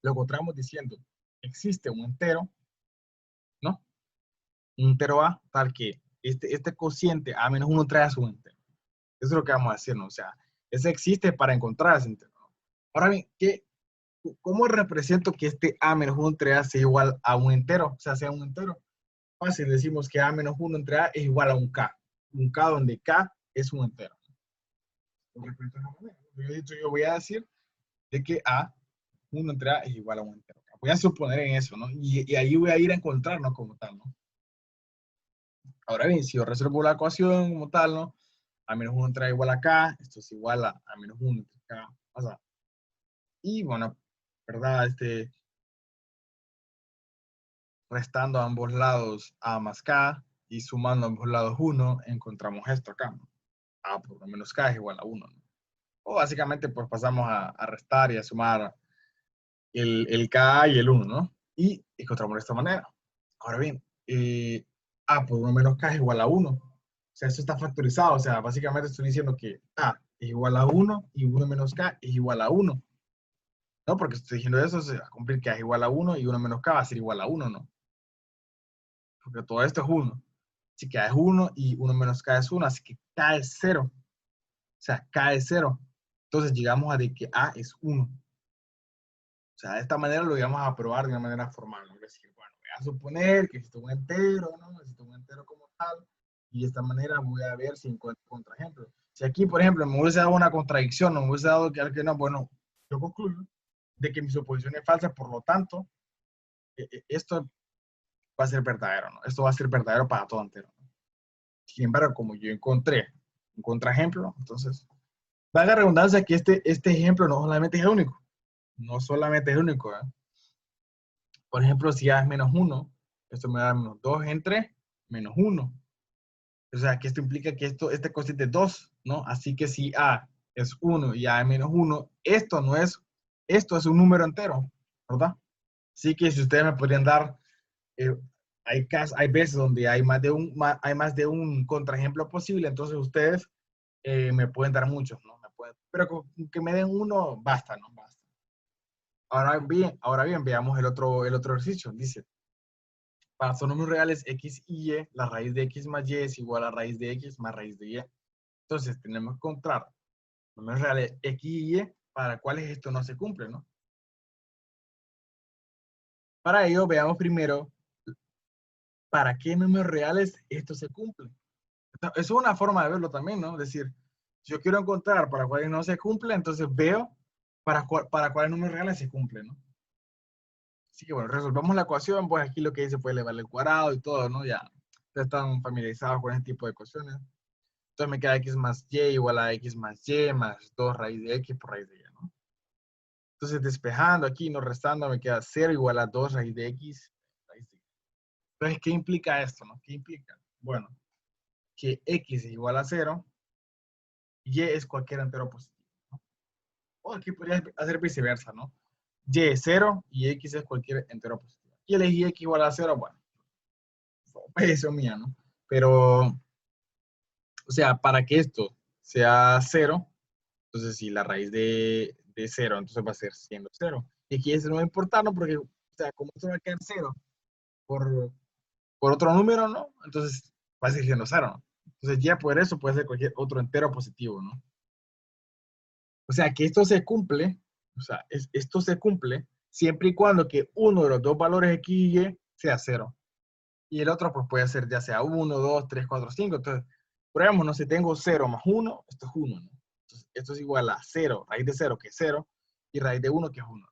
Lo encontramos diciendo, existe un entero, ¿no? Un entero A, tal que este cociente A menos 1 trae a su entero. Eso es lo que vamos a hacer, ¿no? O sea, ese existe para encontrar ese entero, ¿no? Ahora bien, ¿cómo represento que este A menos 1 entre A sea igual a un entero? O sea, sea un entero. Fácil, decimos que A menos 1 entre A es igual a un K. Un K donde K es un entero. Yo voy a decir de que A, 1 entre A es igual a un entero. Voy a suponer en eso, ¿no? Y ahí voy a ir a encontrarnos como tal, ¿no? Ahora bien, si yo resuelvo la ecuación como tal, ¿no? A menos 1 entre A igual a K, esto es igual a menos 1 entre K. O sea, y bueno, ¿verdad? Restando a ambos lados A más K y sumando a ambos lados 1, encontramos esto acá, ¿no? A por lo menos K es igual a 1, ¿no? O básicamente pues pasamos a restar y a sumar el K y el 1, ¿no? Y encontramos de esta manera. Ahora bien, A por 1 menos K es igual a 1. O sea, eso está factorizado. O sea, básicamente estoy diciendo que A es igual a 1 y 1 menos K es igual a 1. ¿No? Porque estoy diciendo eso, se va a cumplir que A es igual a 1 y 1 menos K va a ser igual a 1, ¿no? Porque todo esto es 1. Así que A es 1 y 1 menos K es 1, así que K es 0. O sea, K es 0. Entonces llegamos a de que A es 1. O sea, de esta manera lo íbamos a probar de una manera formal, ¿no? Es decir, bueno, voy a suponer que existe un entero, ¿no? Existe un entero como tal, y de esta manera voy a ver si encuentro contraejemplos. Si aquí, por ejemplo, me hubiese dado una contradicción, no me hubiese dado que no, bueno, yo concluyo de que mi suposición es falsa, por lo tanto, esto va a ser verdadero, ¿no? Esto va a ser verdadero para todo entero, ¿no? Sin embargo, como yo encontré un contraejemplo, entonces, valga redundancia que este ejemplo no solamente es el único, no solamente es el único, ¿eh? Por ejemplo, si A es menos 1, esto me da menos 2 entre menos 1. O sea, que esto implica que este cociente es 2, ¿no? Así que si A es 1 y A es menos 1, esto es un número entero, ¿verdad? Así que si ustedes me podrían dar, eh, hay veces donde hay más de un contraejemplo posible, entonces ustedes me pueden dar muchos, ¿no? Pero con que me den uno, basta, ¿no? Basta. Ahora bien, veamos el otro ejercicio. Dice, para todos números reales x y y, la raíz de x más y es igual a raíz de x más raíz de y. Entonces, tenemos que encontrar números reales x y y para cuáles esto no se cumple, ¿no? Para ello, veamos primero para qué números reales esto se cumple. Eso es una forma de verlo también, ¿no? Es decir, si yo quiero encontrar para cuáles no se cumple, entonces veo para cuáles números reales se cumple, ¿no? Así que bueno, resolvamos la ecuación, pues aquí lo que dice fue elevar al cuadrado y todo, ¿no? Ya están familiarizados con este tipo de ecuaciones. Entonces me queda x más y igual a x más y más 2 raíz de x por raíz de y, ¿no? Entonces despejando aquí, no restando, me queda 0 igual a 2 raíz de x raíz de y. Entonces, ¿qué implica esto, no? ¿Qué implica? Bueno, que x es igual a 0 y es cualquier entero positivo, ¿no? O aquí podría hacer viceversa, ¿no? Y es 0 y x es cualquier entero positivo. Y elegí x igual a 0, bueno, eso mía, ¿no? Pero, o sea, para que esto sea 0, entonces si la raíz de 0, entonces va a ser siendo 0. Y aquí eso no va a importar, ¿no? Porque, o sea, como esto va a quedar 0 por, por otro número, ¿no? Entonces va a seguir siendo 0, ¿no? Entonces ya por eso puede ser cualquier otro entero positivo, ¿no? O sea, que esto se cumple, o sea, esto se cumple siempre y cuando que uno de los dos valores x y y sea 0. Y el otro pues puede ser ya sea 1, 2, 3, 4, 5. Entonces, probemos, no sé, tengo 0 más 1, esto es 1, ¿no? Entonces, esto es igual a 0, raíz de 0 que es 0, y raíz de 1 que es 1.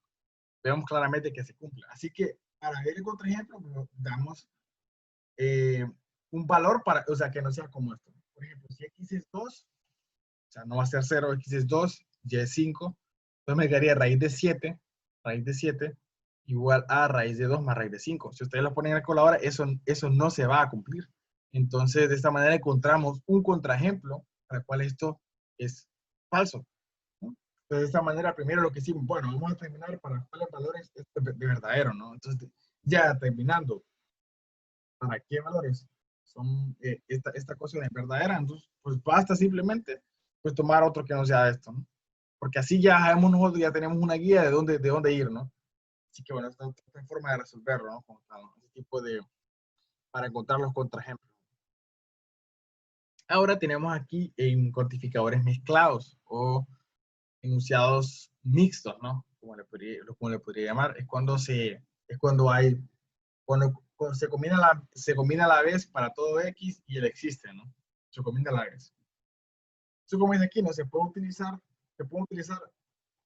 Vemos claramente que se cumple. Así que, para ver el contraejemplo, pues, damos eh, un valor para, o sea, que no sea como esto. Por ejemplo, si x es 2, o sea, no va a ser 0, x es 2, y es 5. Entonces me quedaría raíz de 7 igual a raíz de 2 más raíz de 5. Si ustedes lo ponen en la calculadora, eso no se va a cumplir. Entonces, de esta manera encontramos un contraejemplo para el cual esto es falso, ¿no? Entonces, de esta manera, primero lo que hicimos, bueno, vamos a terminar para cuáles valores es de verdadero, ¿no? Entonces, ya terminando, ¿para qué valores son esta ecuación es verdadera? Entonces, pues basta simplemente pues tomar otro que no sea esto, ¿no? Porque así ya sabemos nosotros, ya tenemos una guía de dónde ir, ¿no? Así que bueno, esta forma de resolverlo, ¿no? Como tal, ¿no? Ese tipo de, para encontrar los contraejemplos. Ahora tenemos aquí en cuantificadores mezclados o enunciados mixtos, ¿no? Como le podría llamar, es cuando hay, cuando se combina a la vez para todo X y el existe, ¿no? Se combina a la vez. Eso como dice aquí, ¿no? Se pueden utilizar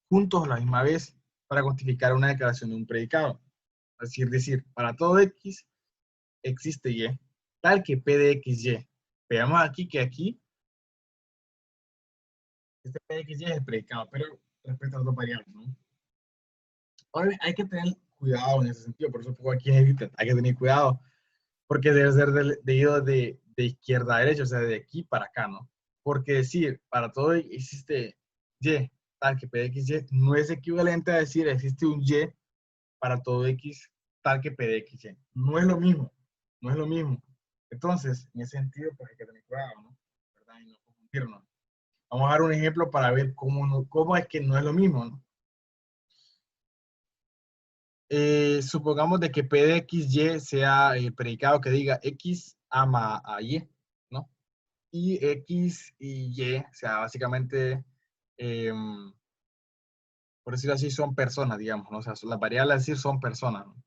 juntos a la misma vez para cuantificar una declaración de un predicado. Es decir, para todo X existe Y, tal que P de X, Y. Veamos aquí que aquí, este P de X, Y es el predicado, pero respecto a las dos variables, ¿no? Ahora bien, hay que tener cuidado en ese sentido, por eso pongo aquí en el hay que tener cuidado, porque debe ser de izquierda a derecha, o sea, de aquí para acá, ¿no? Porque decir, para todo existe Y, tal que P de X, Y, no es equivalente a decir existe un Y para todo X, tal que P de X, Y. No es lo mismo, no es lo mismo. Entonces, en ese sentido, pues hay que tener cuidado, ¿no? ¿Verdad? Y no confundirnos. Vamos a dar un ejemplo para ver cómo es que no es lo mismo, ¿no? Supongamos de que P de X, Y sea el predicado que diga X ama a Y, ¿no? Y X y Y, o sea, básicamente, eh, por decirlo así, son personas, digamos, ¿no? O sea, las variables decir son personas, ¿no?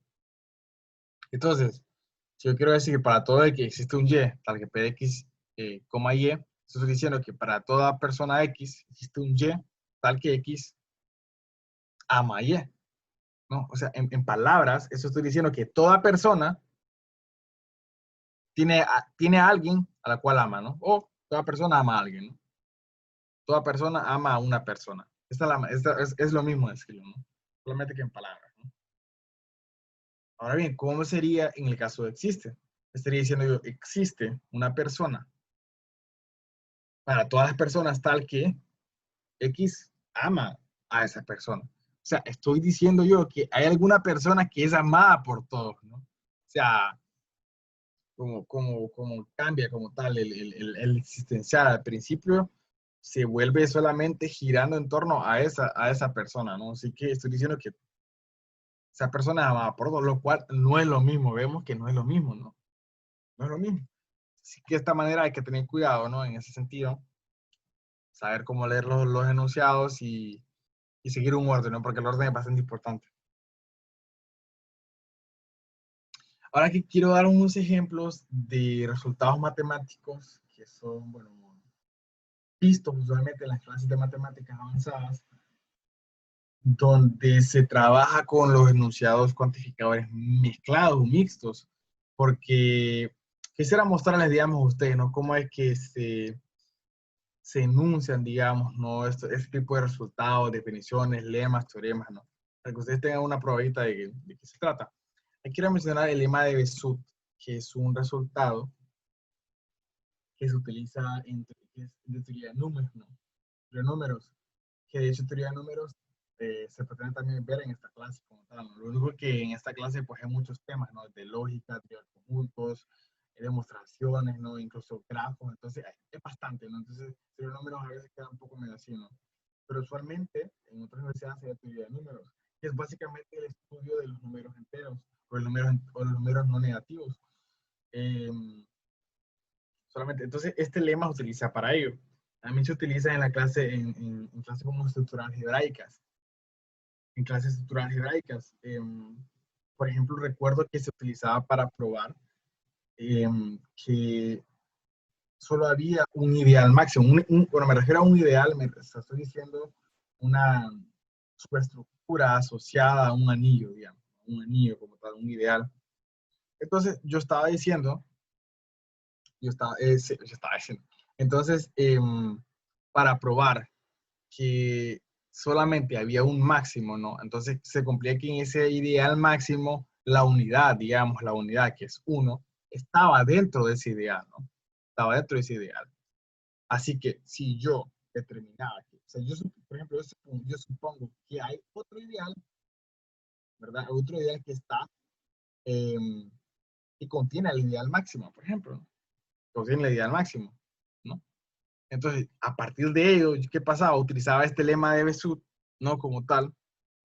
Entonces, si yo quiero decir que para todo X existe un Y, tal que P de X, coma Y, estoy diciendo que para toda persona X existe un Y, tal que X ama a Y, ¿no? O sea, en palabras, eso estoy diciendo que toda persona tiene a alguien a la cual ama, ¿no? O toda persona ama a alguien, ¿no? Toda persona ama a una persona. Es lo mismo decirlo, ¿no? Solamente que en palabras, ¿no? Ahora bien, ¿cómo sería en el caso de existe? Estaría diciendo yo, existe una persona para todas las personas tal que X ama a esa persona. O sea, estoy diciendo yo que hay alguna persona que es amada por todos, ¿no? O sea, como cambia como tal el existencial. Al principio se vuelve solamente girando en torno a esa persona, ¿no? Así que estoy diciendo que esa persona es amada por dos, lo cual no es lo mismo. Vemos que no es lo mismo, ¿no? No es lo mismo. Así que de esta manera hay que tener cuidado, ¿no? En ese sentido, saber cómo leer los enunciados y seguir un orden, ¿no? Porque el orden es bastante importante. Ahora que quiero dar unos ejemplos de resultados matemáticos que son, bueno, vistos usualmente en las clases de matemáticas avanzadas, donde se trabaja con los enunciados cuantificadores mezclados o mixtos, porque quisiera mostrarles, digamos, a ustedes, ¿no? Cómo es que se enuncian, digamos, ¿no? Este tipo de resultados, definiciones, lemas, teoremas, ¿no? Para que ustedes tengan una probadita de qué se trata. Aquí quiero mencionar el lema de Besut, que es un resultado que se utiliza que es de teoría de números, ¿no? De números, que de hecho teoría de números se pretende también ver en esta clase como tal, ¿no? Lo único que en esta clase pues hay muchos temas, ¿no? De lógica, teoría de conjuntos, demostraciones, ¿no? Incluso grafos, entonces es bastante, ¿no? Entonces teoría de números a veces queda un poco medio así, ¿no? Pero usualmente en otras universidades se da teoría de números, que es básicamente el estudio de los números enteros o los números no negativos. Eh, solamente, entonces este lema se utiliza para ello. También se utiliza en la clase, en clases como estructuras algebraicas. En clases estructuras algebraicas, por ejemplo, recuerdo que se utilizaba para probar que solo había un ideal máximo. Bueno, me refiero a un ideal, estoy diciendo una superestructura asociada a un anillo, digamos, un anillo como tal, un ideal. Entonces, yo estaba diciendo, sí, yo estaba diciendo, entonces, para probar que solamente había un máximo, ¿no? Entonces se cumplía que en ese ideal máximo, la unidad, digamos, la unidad que es uno, estaba dentro de ese ideal, ¿no? Estaba dentro de ese ideal. Así que si yo determinaba que, o sea, por ejemplo, yo supongo que hay otro ideal, ¿verdad? Otro ideal que está, eh, que contiene el ideal máximo, por ejemplo, ¿no? Contiene el ideal máximo, ¿no? Entonces, a partir de ello, ¿qué pasaba? Utilizaba este lema de Besut, ¿no? Como tal,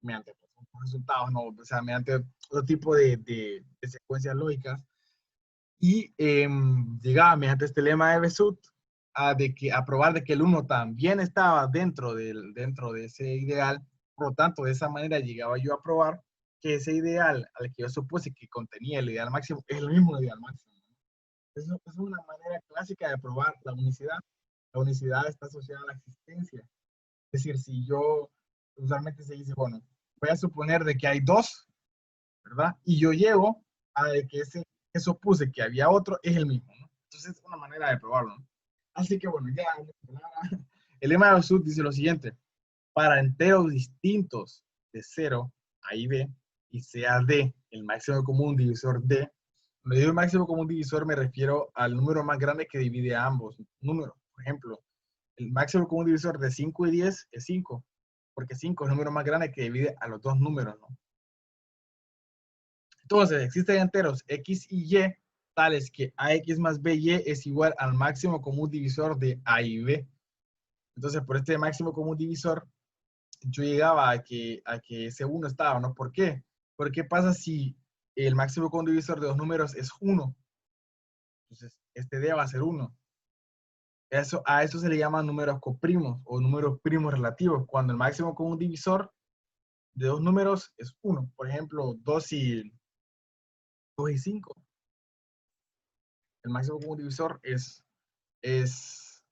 mediante resultados, ¿no? O sea, mediante otro tipo de secuencias lógicas. Y llegaba mediante este lema de Besut a probar de que el uno también estaba dentro de ese ideal. Por lo tanto, de esa manera llegaba yo a probar que ese ideal al que yo supuse que contenía el ideal máximo es el mismo ideal máximo. Eso es una manera clásica de probar la unicidad. La unicidad está asociada a la existencia. Es decir, si yo, usualmente se dice, bueno, voy a suponer de que hay dos, ¿verdad? Y yo llego a de que ese que supuse que había otro es el mismo, ¿no? Entonces es una manera de probarlo, ¿no? Así que bueno, ya, el lema de Besut dice lo siguiente: para enteros distintos de 0 a y b, y sea d el máximo común divisor d. Cuando digo el máximo común divisor me refiero al número más grande que divide a ambos números. Por ejemplo, el máximo común divisor de 5 y 10 es 5, porque 5 es el número más grande que divide a los dos números, ¿no? Entonces, existen enteros x y y tales que ax más by es igual al máximo común divisor de a y b. Entonces, por este máximo común divisor, yo llegaba a que ese 1 estaba, ¿no? ¿Por qué? Porque ¿qué pasa si el máximo común divisor de dos números es 1? Entonces, este d va a ser 1. A eso se le llama números coprimos o números primos relativos, cuando el máximo común divisor de dos números es 1. Por ejemplo, 2 y 5. El máximo común divisor es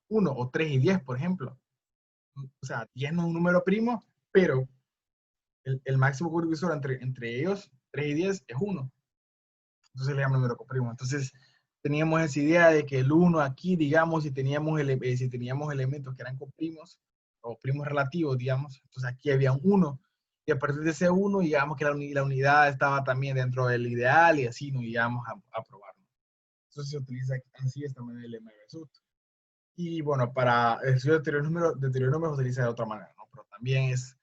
1, o 3 y 10, por ejemplo. O sea, 10 no es un número primo, pero el máximo común divisor entre ellos, 3 y 10, es 1. Entonces le llamo número coprimo. Entonces teníamos esa idea de que el 1 aquí, digamos, si teníamos elementos que eran coprimos o primos relativos, digamos, entonces aquí había un 1. Y a partir de ese 1, digamos que la unidad estaba también dentro del ideal y así nos íbamos a probarlo. Entonces se utiliza así esta manera el lema de Besut. Y bueno, para el estudio de teoría de números se utiliza de otra manera, ¿no? Pero también es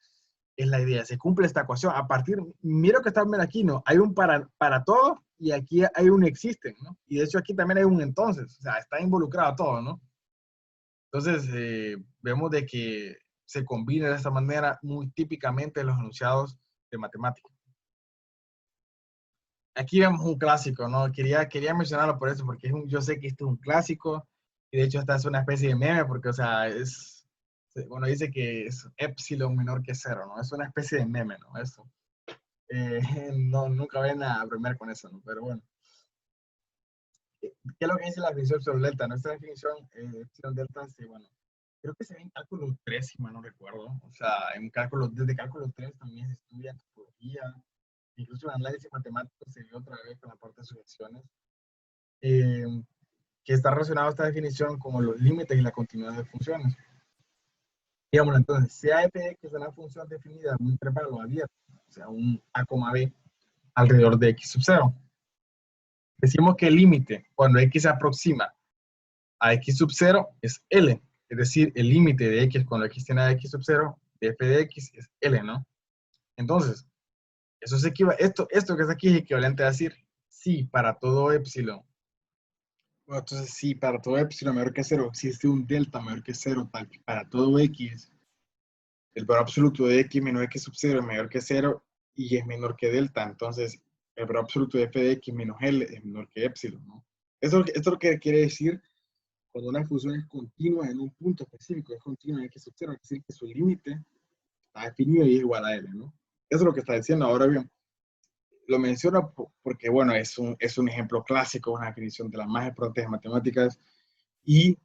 la idea, se cumple esta ecuación. A partir, mira que está bien aquí, ¿no? Hay un para todo y aquí hay un existen, ¿no? Y de hecho aquí también hay un entonces, o sea, está involucrado todo, ¿no? Entonces, vemos de que se combina de esta manera muy típicamente en los enunciados de matemáticas. aquí vemos un clásico, ¿no? Quería mencionarlo por eso, porque yo sé que este es un clásico, y de hecho esta es una especie de meme, porque, o sea, bueno, dice que es epsilon menor que cero, ¿no? Es una especie de meme, ¿no? Eso. Eh, no, nunca ven a bromear con eso, ¿no? Pero bueno. ¿Qué es lo que dice la definición sobre delta? Nuestra definición, epsilon delta, sí, bueno, creo que se ve en cálculo 3, si mal no recuerdo. O sea, desde cálculo 3 también se estudia topología, incluso el análisis matemático se ve otra vez con la parte de sucesiones, eh, que está relacionado a esta definición como los límites y la continuidad de funciones. Digámoslo entonces, sea f de x es una función definida en un intervalo abierto, o sea, un a, b alrededor de x sub 0. Decimos que el límite, cuando x se aproxima a x sub 0, es L. Es decir, el límite de x cuando x tiene a x sub 0, de f de x es L, ¿no? Entonces, esto que está aquí es equivalente a decir, si para todo epsilon, bueno, entonces si para todo epsilon mayor que 0 existe un delta mayor que 0, tal que para todo x, el valor absoluto de x menos x sub 0 es mayor que 0 y es menor que delta. Entonces, el valor absoluto de f de x menos L es menor que epsilon, ¿no? Esto es lo que quiere decir cuando una función es continua en un punto específico, es continua en x sub 0, es decir, que su límite está definido y es igual a L, ¿no? Eso es lo que está diciendo. Ahora bien, lo menciono porque, bueno, es un ejemplo clásico, una definición de las más importantes de matemáticas y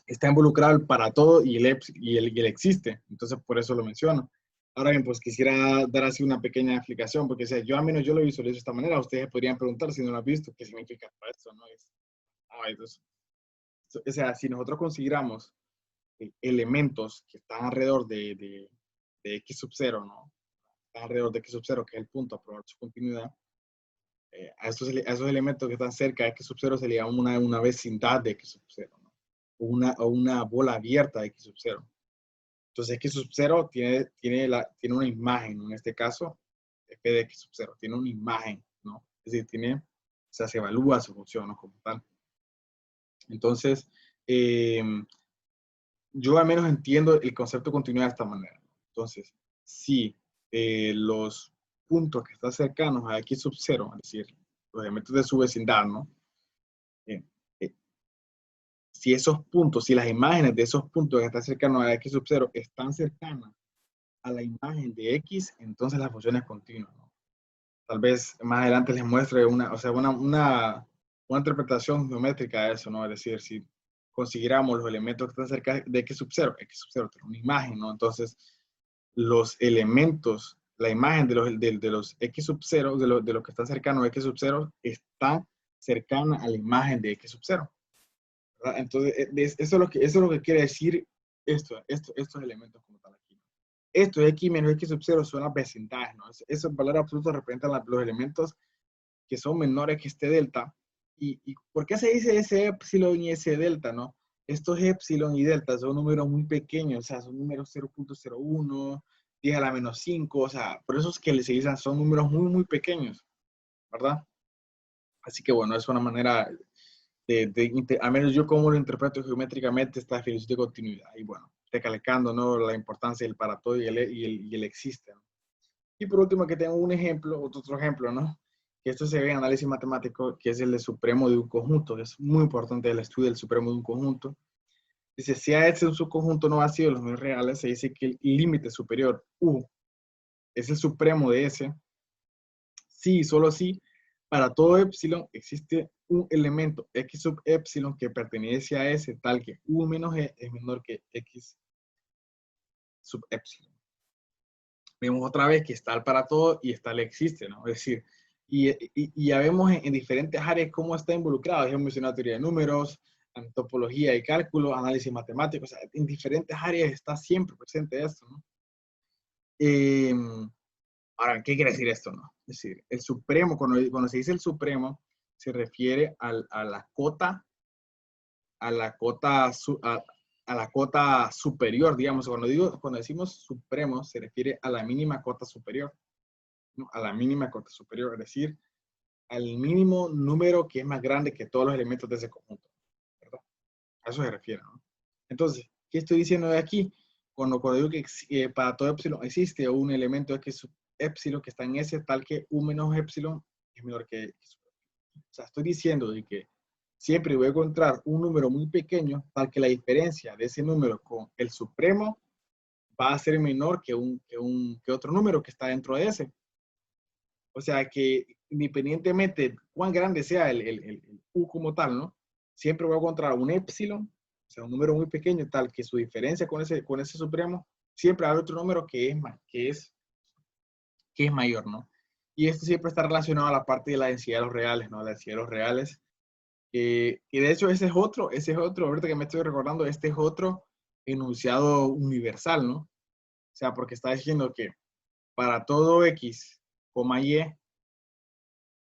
está involucrado el para todo y el existe. Entonces, por eso lo menciono. Ahora bien, pues quisiera dar así una pequeña explicación, porque si yo al menos yo lo visualizo de esta manera, ustedes podrían preguntar si no lo han visto, qué significa esto, ¿no? Entonces, o sea, si nosotros consideramos elementos que están alrededor de x sub 0, ¿no? Están alrededor de x sub 0, que es el punto a probar su continuidad. A esos elementos que están cerca de x sub 0 se le llama una vecindad de x sub 0, ¿no? O una bola abierta de x sub 0. Entonces x sub 0 tiene una imagen, ¿no? En este caso, f de x sub 0 tiene una imagen, ¿no? Es decir, o sea, se evalúa su función, ¿no? Como tal. Entonces, yo al menos entiendo el concepto de continuidad de esta manera. Entonces, si los puntos que están cercanos a x sub 0, es decir, los elementos de su vecindad, ¿no? Eh, eh, si esos puntos, si las imágenes de esos puntos que están cercanos a x sub 0 están cercanas a la imagen de x, entonces la función es continua, ¿no? Tal vez más adelante les muestre una interpretación geométrica de eso, ¿no? Es decir, si consiguiéramos los elementos que están cerca de x sub 0 tiene una imagen, ¿no? Entonces, los elementos, la imagen de los x sub 0, de los que están cercanos a x sub 0, está cercana a la imagen de x sub 0. ¿Verdad? Entonces, eso es lo que quiere decir estos elementos como tal aquí. Esto x menos x sub 0 son las vecindades, ¿no? Esos valores absolutos representan los elementos que son menores que este delta. ¿Y por qué se dice ese epsilon y ese delta, no? Estos epsilon y delta son números muy pequeños, o sea, son números 0.01, 10 a la menos 5, o sea, por eso es que se dicen son números muy, muy pequeños, ¿verdad? Así que bueno, es una manera al menos yo como lo interpreto geométricamente, esta definición de continuidad. Y bueno, recalcando, ¿no? La importancia del para todo y el existe, ¿no? Y por último, que tengo un ejemplo, otro ejemplo, ¿no? Que esto se ve en análisis matemático, que es el de supremo de un conjunto. Es muy importante el estudio del supremo de un conjunto. Dice, si A es un subconjunto no vacío de los números reales, se dice que el límite superior U es el supremo de S. Sí, solo si para todo epsilon existe un elemento x sub epsilon que pertenece a S tal que U menos E es menor que x sub epsilon. Vemos otra vez que está el para todo y está el existe, ¿no? Es decir, y ya vemos en diferentes áreas cómo está involucrado. Ya hemos mencionado teoría de números, topología y cálculo, análisis matemático, o sea, en diferentes áreas está siempre presente esto, ¿no? Ahora, ¿qué quiere decir esto, no? Es decir, el supremo, cuando se dice el supremo, se refiere a la cota, a la cota, a la cota superior, digamos. Cuando decimos supremo, se refiere a la mínima cota superior, ¿no? A la mínima cota superior, es decir, al mínimo número que es más grande que todos los elementos de ese conjunto, ¿verdad? A eso se refiere, ¿no? Entonces, ¿qué estoy diciendo de aquí? Cuando digo que para todo epsilon existe un elemento x sub epsilon que está en S tal que U menos epsilon es menor que. O sea, estoy diciendo de que siempre voy a encontrar un número muy pequeño tal que la diferencia de ese número con el supremo va a ser menor que otro número que está dentro de ese. O sea que independientemente de cuán grande sea el U como tal, ¿no? Siempre voy a encontrar un epsilon, o sea, un número muy pequeño tal que su diferencia con ese supremo, siempre hay otro número que es mayor, ¿no? Y esto siempre está relacionado a la parte de la densidad de los reales, ¿no? La densidad de los reales. Y de hecho ese es otro, ahorita que me estoy recordando, este es otro enunciado universal, ¿no? O sea, porque está diciendo que para todo X, Y,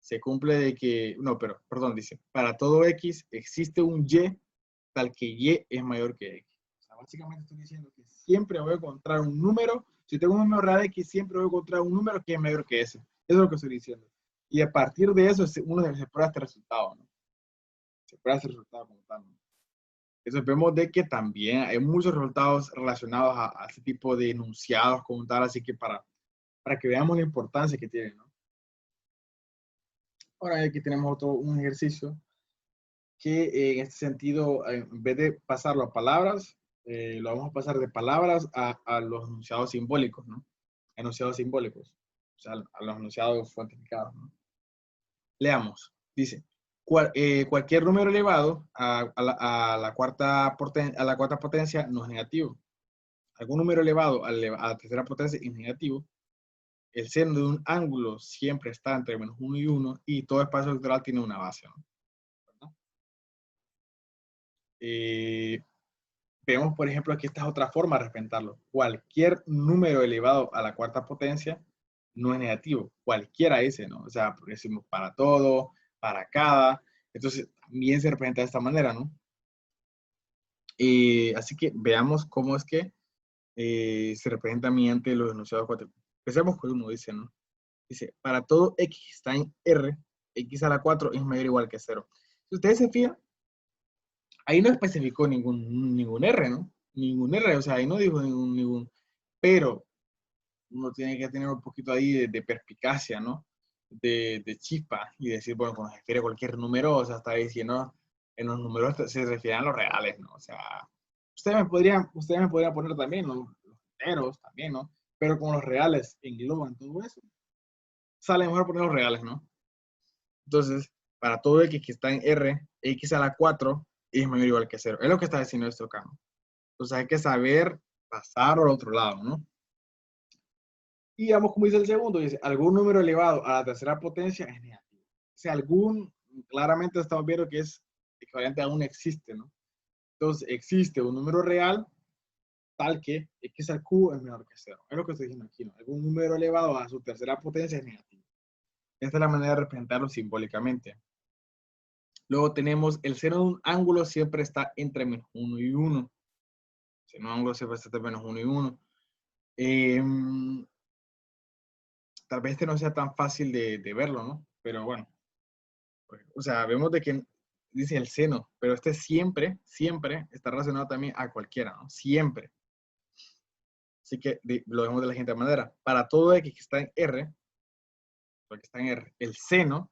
se cumple de que, no, pero, perdón, dice, para todo X existe un Y tal que Y es mayor que X. O sea, básicamente estoy diciendo que siempre voy a encontrar un número, si tengo un número real X, siempre voy a encontrar un número que es mayor que ese. Eso es lo que estoy diciendo. Y a partir de eso, uno se prueba este resultado, ¿no? Se prueba este resultado como tal, ¿no? Entonces vemos de que también hay muchos resultados relacionados a este tipo de enunciados como tal, así que para que veamos la importancia que tiene, ¿no? Ahora aquí tenemos un ejercicio que en este sentido, en vez de pasarlo a palabras, lo vamos a pasar de palabras a los enunciados simbólicos, ¿no? Enunciados simbólicos, o sea, a los enunciados cuantificados, ¿no? Leamos, dice, cualquier número elevado a la cuarta potencia no es negativo. Algún número elevado a la tercera potencia es negativo. El seno de un ángulo siempre está entre -1 y 1 y todo espacio vectorial tiene una base, ¿no? Vemos, por ejemplo, aquí esta es otra forma de representarlo. Cualquier número elevado a la cuarta potencia no es negativo. Cualquiera ese, ¿no? O sea, porque decimos para todo, para cada. Entonces, también se representa de esta manera, ¿no? Así que veamos cómo es que se representa mediante los enunciados cuaternario. Empecemos con uno, dice, ¿no? Dice, para todo X está en R, X a la 4 es mayor o igual que 0. Si ustedes se fijan, ahí no especificó ningún R, ¿no? Ningún R, o sea, ahí no dijo pero uno tiene que tener un poquito ahí de perspicacia, ¿no? De chispa y decir, bueno, cuando se refiere a cualquier número, o sea, está diciendo, en los números se refieren a los reales, ¿no? O sea, ustedes me podrían poner también los enteros, también, ¿no? Pero con los reales engloban todo eso, sale mejor poner los reales, ¿no? Entonces, para todo X que está en R, X a la 4 es mayor o igual que 0. Es lo que está diciendo esto acá, ¿no? Entonces hay que saber pasar al otro lado, ¿no? Y vamos como dice el segundo, dice, algún número elevado a la tercera potencia es negativo. O sea, claramente estamos viendo que es equivalente a un existe, ¿no? Entonces, existe un número real tal que X al cubo es menor que 0. Es lo que estoy diciendo aquí, ¿no? Algún número elevado a su tercera potencia es negativo. Esta es la manera de representarlo simbólicamente. Luego tenemos el seno de un ángulo siempre está entre -1 y 1. El seno de un ángulo siempre está entre -1 y 1. Tal vez este no sea tan fácil de verlo, ¿no? Pero bueno, pues, o sea, vemos de que dice el seno, pero este siempre está relacionado también a cualquiera, ¿no? Siempre. Así que lo vemos de la siguiente manera. Para todo X que está en R, porque está en R, el seno,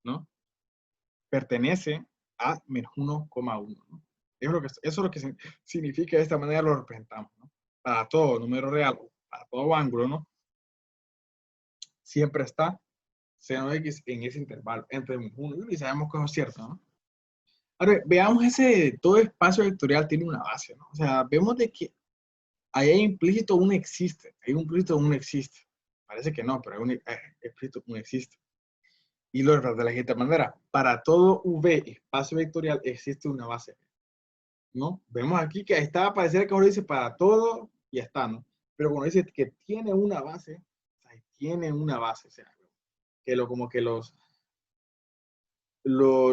¿no? Pertenece a -1,1, ¿no? Eso es lo que significa de esta manera lo representamos, ¿no? Para todo número real, para todo ángulo, ¿no? Siempre está seno de X en ese intervalo entre -1 y 1 y sabemos que eso es cierto, ¿no? Ahora, veamos todo espacio vectorial tiene una base, ¿no? O sea, vemos de que ahí hay implícito un existe, hay un implícito un existe. Parece que no, pero hay implícito un existe. Y lo de la siguiente manera, para todo V espacio vectorial existe una base, ¿no? Vemos aquí que está, parecer que ahora dice para todo y está, ¿no? Pero cuando dice que tiene una base, o sea, tiene una base, o sea, que como que lo, lo,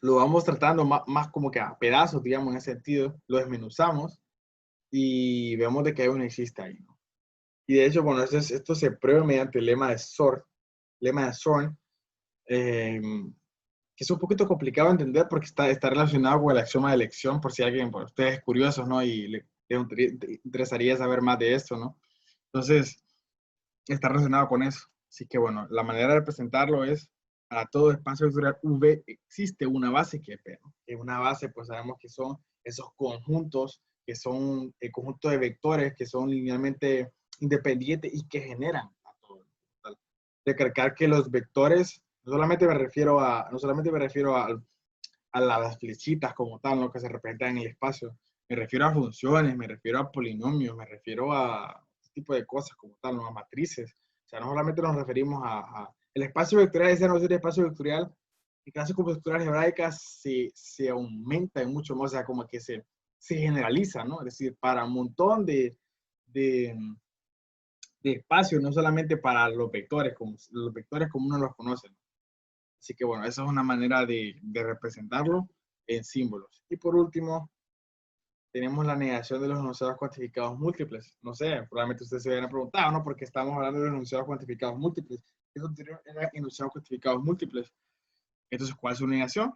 lo vamos tratando más como que a pedazos, digamos, en ese sentido, lo desmenuzamos y vemos de que hay un existe ahí, ¿no? Y de hecho, bueno, esto se prueba mediante el lema de Zorn, que es un poquito complicado de entender porque está relacionado con el axioma de elección, por si alguien, por ustedes curiosos, ¿no? Y le interesaría saber más de esto, ¿no? Entonces, está relacionado con eso. Así que bueno, la manera de representarlo es para todo espacio vectorial V existe una base que es P, ¿no? Que una base, pues sabemos que son esos conjuntos, que son el conjunto de vectores que son linealmente independientes y que generan a todo. Recalcar que los vectores, no solamente me refiero a las flechitas como tal, lo que se representan en el espacio, me refiero a funciones, me refiero a polinomios, me refiero a este tipo de cosas como tal, ¿no? A matrices. O sea, no solamente nos referimos el espacio vectorial, ese no es el espacio vectorial, en clases como vectorial algebraicas se aumenta en mucho más, o sea, como que se generaliza, ¿no? Es decir, para un montón de, de espacios, no solamente para los vectores como uno los conoce. Así que bueno, esa es una manera de representarlo en símbolos. Y por último, tenemos la negación de los enunciados cuantificados múltiples. No sé, probablemente ustedes se hubieran preguntado, ¿no? Porque estamos hablando de los enunciados cuantificados múltiples. Eso anterior era enunciados cuantificados múltiples. Entonces, ¿cuál es su negación?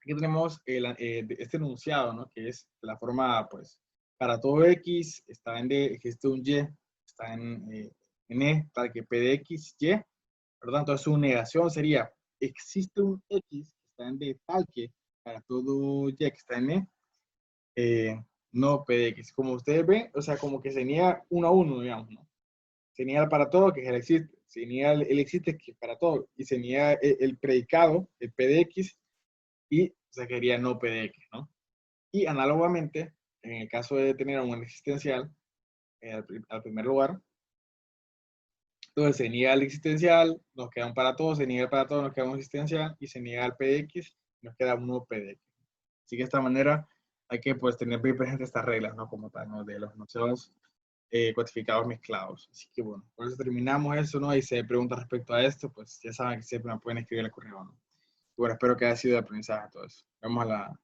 Aquí tenemos este enunciado, ¿no? Que es de la forma, pues, para todo X está en D, existe un Y, está en E, tal que P de X, Y. Por lo tanto, su negación sería, existe un X que está en D tal que para todo Y que está en E, no P de X. Como ustedes ven, o sea, como que se niega uno a uno, digamos, ¿no? Se niega el para todo, que es el existe. Se niega el existe, que es para todo. Y se niega el predicado, el P de X, y se quería no P de X, ¿no? Y análogamente, en el caso de tener un existencial, al primer lugar, entonces se niega el existencial, nos queda un para todo, se niega el para todo, nos queda un existencial, y se niega el PX, nos queda un nuevo PDX. Así que de esta manera hay que pues tener bien presentes estas reglas, ¿no? Como tal, ¿no? De los enunciados cuantificados mezclados. Así que bueno, por eso terminamos eso, ¿no? Y si hay preguntas respecto a esto, pues ya saben que siempre me pueden escribir al correo, ¿no? Y bueno, espero que haya sido de aprendizaje todo eso. Vemos a la